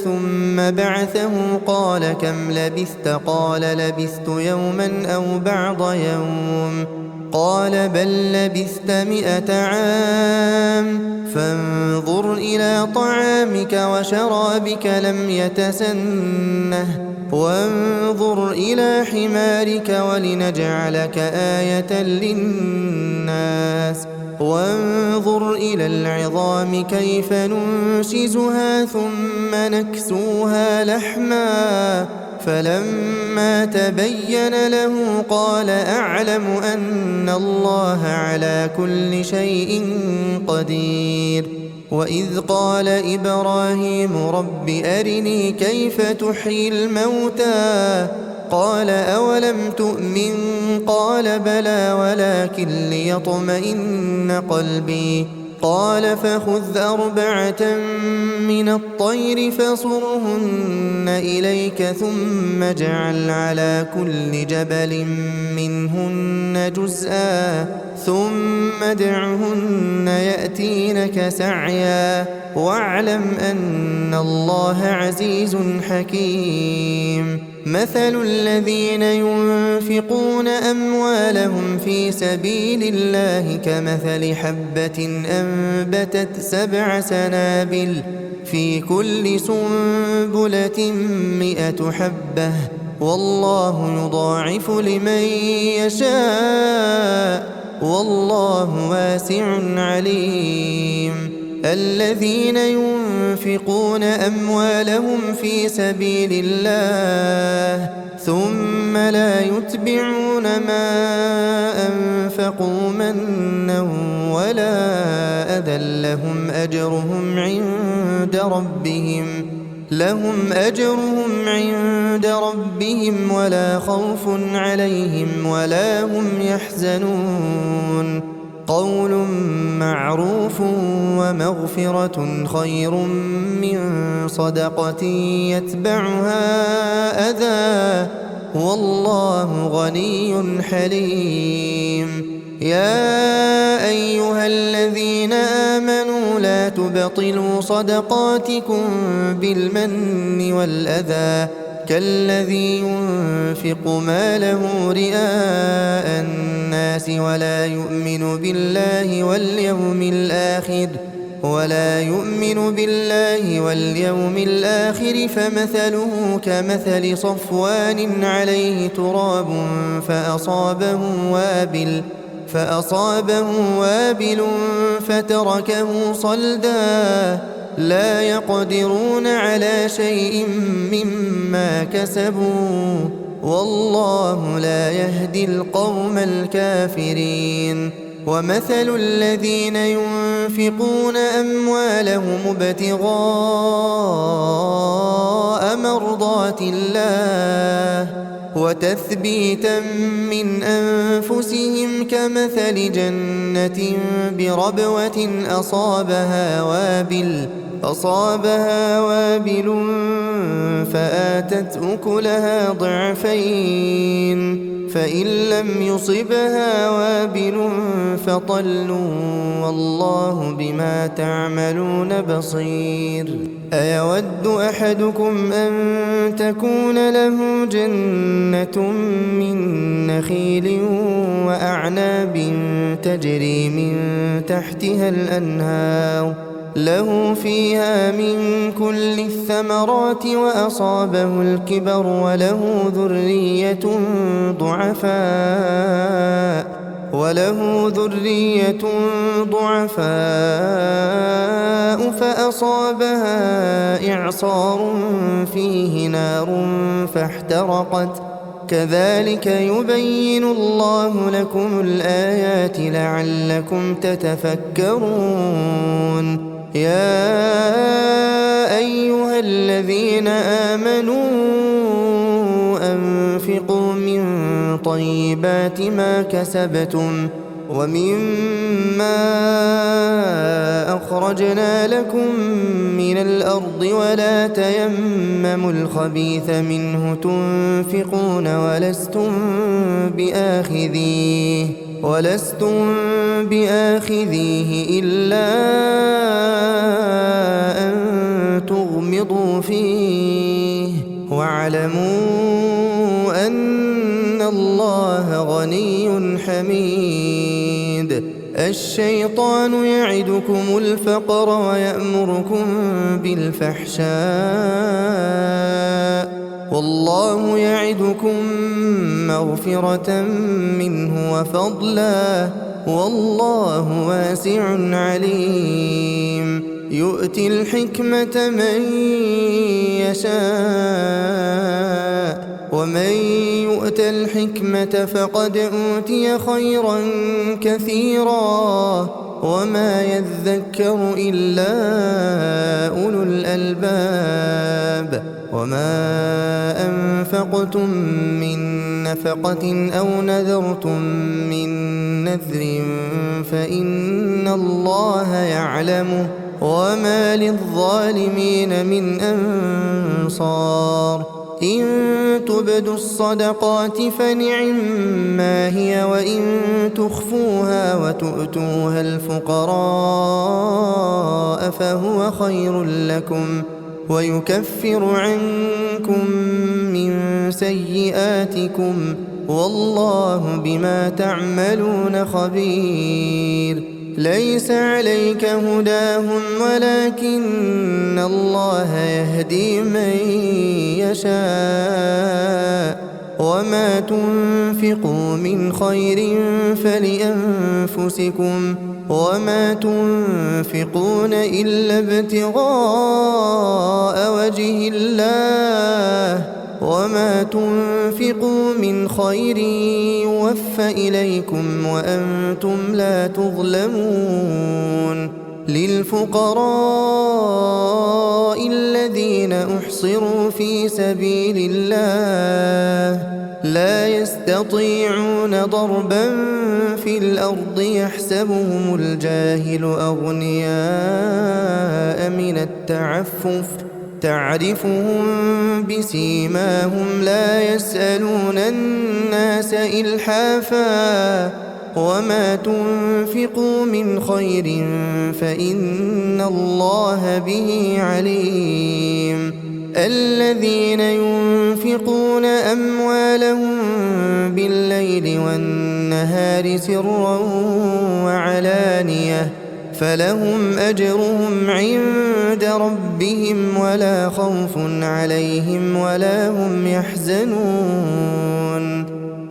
A: ثم بعثه قال كم لبثت؟ قال لبثت يوما أو بعض يوم. قال بل لبثت 100 عام فانظر إلى طعامك وشرابك لم يتسنه وانظر إلى حمارك ولنجعلك آية للناس وانظر إلى العظام كيف ننشزها ثم نكسوها لحما فلما تبين له قال أعلم أن الله على كل شيء قدير. وإذ قال إبراهيم رب أرني كيف تحيي الموتى قال أولم تؤمن قال بلى ولكن ليطمئن قلبي قال فخذ 4 من الطير فصرهن إليك ثم اجعل على كل جبل منهن جزءا ثم ادعهن يأتينك سعيا واعلم أن الله عزيز حكيم. مثل الذين ينفقون أموالهم في سبيل الله كمثل حبة أنبتت 7 سنابل في كل سنبلة 100 حبة والله يضاعف لمن يشاء والله واسع عليم. الذين ينفقون أموالهم في سبيل الله ثم لا يتبعون ما أنفقوا منا ولا أذى لهم أجرهم عند ربهم ولا خوف عليهم ولا هم يحزنون. قول معروف ومغفرة خير من صدقة يتبعها أذى والله غني حليم. يا أيها الذين آمنوا لا تبطلوا صدقاتكم بالمن والأذى كالذي ينفق ماله رئاء الناس ولا يؤمن بالله واليوم الآخر فمثله كمثل صفوان عليه تراب فأصابه وابل فتركه صلدا لا يقدرون على شيء مما كسبوا والله لا يهدي القوم الكافرين. ومثل الذين ينفقون أموالهم ابتغاء مرضات الله وتثبيتا من أنفسهم كمثل جنة بربوة أصابها وابل فآتت أكلها ضعفين فإن لم يصبها وابل فطل والله بما تعملون بصير. أيود أحدكم أن تكون له جنة من نخيل وأعناب تجري من تحتها الأنهار له فيها من كل الثمرات وأصابه الكبر وله ذرية ضعفاء فأصابها إعصار فيه نار فاحترقت كذلك يبين الله لكم الآيات لعلكم تتفكرون. يا أيها الذين آمنوا أنفقوا من طيبات ما كسبتم ومما أخرجنا لكم من الأرض ولا تيمموا الخبيث منه تنفقون ولستم بآخذيه إلا أن تغمضوا فيه واعلموا أن الله غني حميد. الشيطان يعدكم الفقر ويأمركم بالفحشاء والله يعدكم مغفرة منه وفضلا والله واسع عليم. يؤتي الحكمة من يشاء ومن يؤت الحكمة فقد أوتي خيرا كثيرا وما يذكر إلا أولو الألباب. وما أنفقتم من نفقة أو نذرتم من نذر فإن الله يعلمه وما للظالمين من أنصار. إن تبدوا الصدقات فنعما هي وإن تخفوها وتؤتوها الفقراء فهو خير لكم ويكفر عنكم من سيئاتكم والله بما تعملون خبير. ليس عليك هداهم ولكن الله يهدي من يشاء وما تنفقوا من خير فلأنفسكم وما تنفقون إلا ابتغاء وجه الله وما تنفقوا من خير يوفى إليكم وأنتم لا تظلمون. للفقراء الذين أحصروا في سبيل الله لا يستطيعون ضربا في الأرض يحسبهم الجاهل أغنياء من التعفف تعرفهم بسيماهم لا يسألون الناس إلحافا وما تنفقوا من خير فإن الله به عليم. الذين ينفقون أموالهم بالليل والنهار سرا وعلانية فلهم أجرهم عند ربهم ولا خوف عليهم ولا هم يحزنون.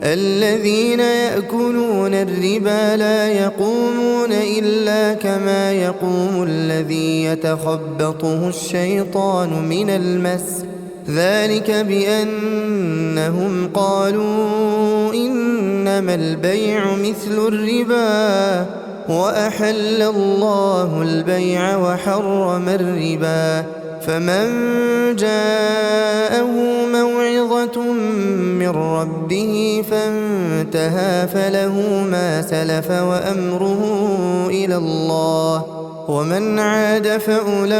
A: الذين يأكلون الربا لا يقومون إلا كما يقوم الذي يتخبطه الشيطان من المس ذلك بأنهم قالوا إنما البيع مثل الربا وأحل الله البيع وحرم الربا. فمن جاءه موعظة من ربه فانتهى فله ما سلف وأمره إلى الله ومن عاد فأولئك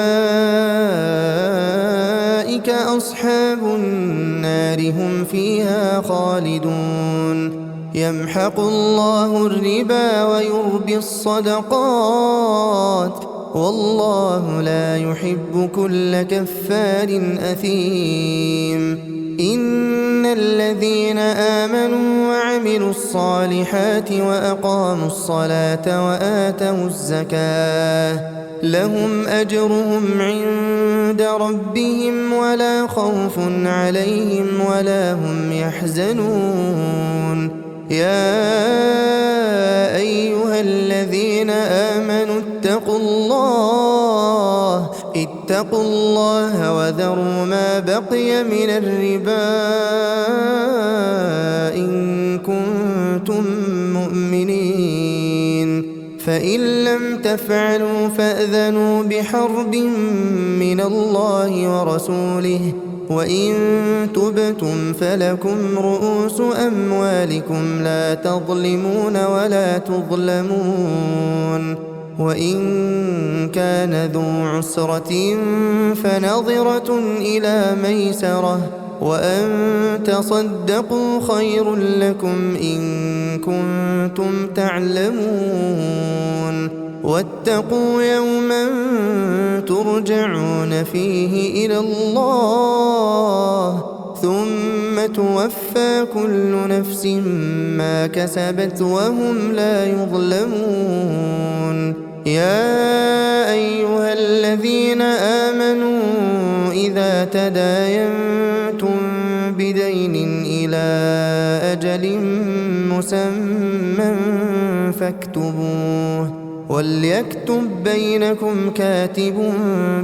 A: أصحاب النار هم فيها خالدون. يمحق الله الربا ويربي الصدقات والله لا يحب كل كفار أثيم. إن الذين آمنوا وعملوا الصالحات وأقاموا الصلاة وآتوا الزكاة لهم أجرهم عند ربهم ولا خوف عليهم ولا هم يحزنون. يا أيها الذين آمنوا اتقوا الله وذروا ما بقي من الربا إن كنتم مؤمنين فإن لم تفعلوا فأذنوا بحرب من الله ورسوله وإن تبتم فلكم رؤوس أموالكم لا تظلمون ولا تظلمون. وإن كان ذو عسرة فنظرة إلى ميسرة، وأن تصدقوا خير لكم إن كنتم تعلمون. واتقوا يوما ترجعون فيه إلى الله ثم توفى كل نفس ما كسبت وهم لا يظلمون. يا أيها الذين آمنوا إذا تداينتم بدين إلى أجل مسمى فاكتبوه، وليكتب بينكم كاتب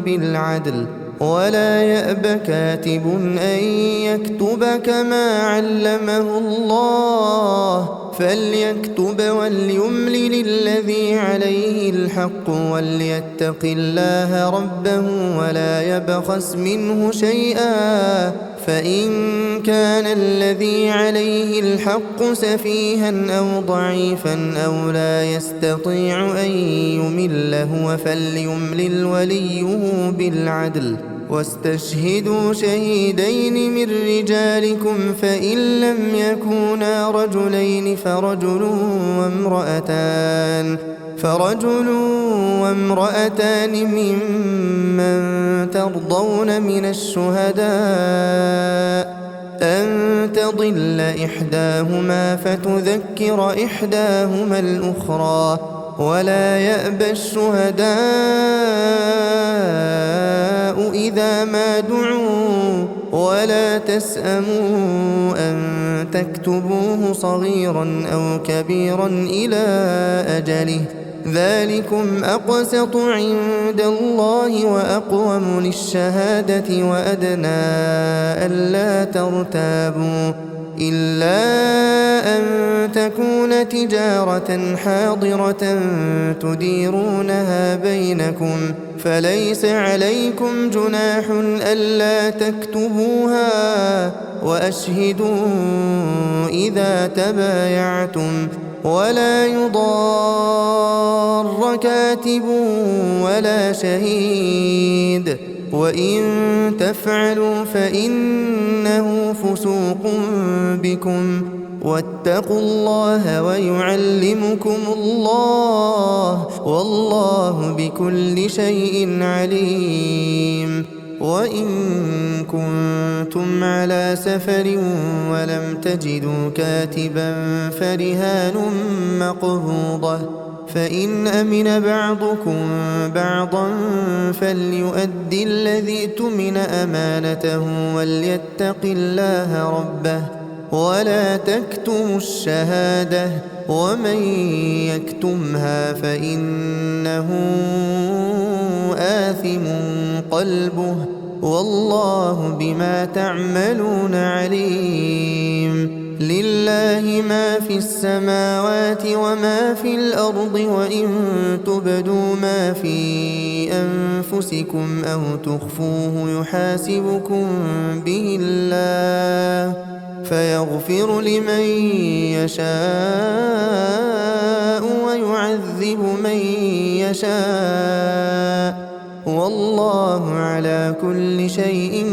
A: بالعدل، ولا يأب كاتب أن يكتب كما علمه الله، فليكتب وليملل الذي عليه الحق وليتق الله ربه ولا يبخس منه شيئا، فإن كان الذي عليه الحق سفيها أو ضعيفا أو لا يستطيع أن يمل هو فليملل وليه بالعدل، واستشهدوا شهيدين من رجالكم فإن لم يكونا رجلين فرجل وامرأتان ممن ترضون من الشهداء أن تضل إحداهما فتذكر إحداهما الأخرى، ولا يأبى الشهداء إذا ما دعوا، ولا تسأموا أن تكتبوه صغيرا أو كبيرا إلى أجله، ذلكم أقسط عند الله وأقوم للشهادة وأدنى ألا ترتابوا، إلا أن تكون تجارة حاضرة تديرونها بينكم فليس عليكم جناح ألا تكتبوها، وأشهدوا إذا تبايعتم، ولا يضار كاتب ولا شهيد، وإن تفعلوا فإنه فسوق بكم، واتقوا الله ويعلمكم الله والله بكل شيء عليم. وإن كنتم على سفر ولم تجدوا كاتبا فرهان مقبوضة، فإن أمن بعضكم بعضا فليؤدي الذي اؤتمن أمانته وليتق الله ربه ولا تكتموا الشهادة، ومن يكتمها فإنه آثم قلبه والله بما تعملون عليم. لله ما في السماوات وما في الأرض، وإن تبدوا ما في أنفسكم أو تخفوه يحاسبكم به الله فيغفر لمن يشاء ويعذب من يشاء، والله على كل شيء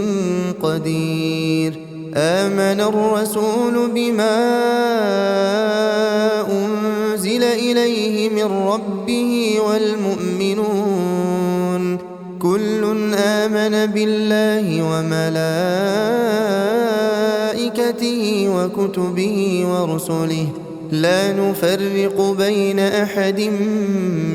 A: قدير. آمن الرسول بما أنزل إليه من ربه والمؤمنون كل آمن بالله وملائكته وكتبه ورسله لا نفرق بين أحد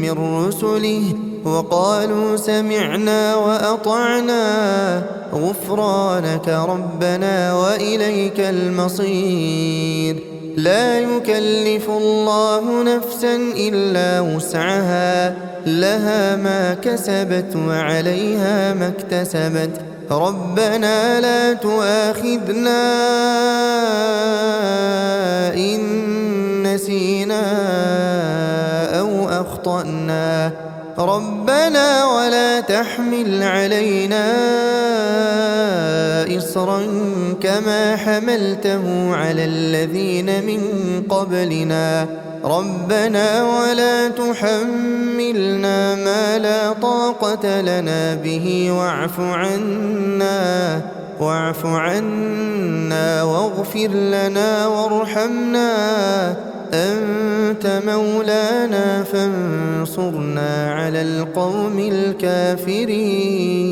A: من رسله، وقالوا سمعنا وأطعنا غفرانك ربنا وإليك المصير. لا يكلف الله نفسا إلا وسعها، لها ما كسبت وعليها ما اكتسبت، ربنا لا تؤاخذنا إن نسينا أو أخطأنا، ربنا ولا تحمل علينا إصرا كما حملته على الذين من قبلنا ربنا ولا تحملنا ما لا طاقة لنا به واعف عنا واغفر لنا وارحمنا أنت مولانا فانصرنا على القوم الكافرين.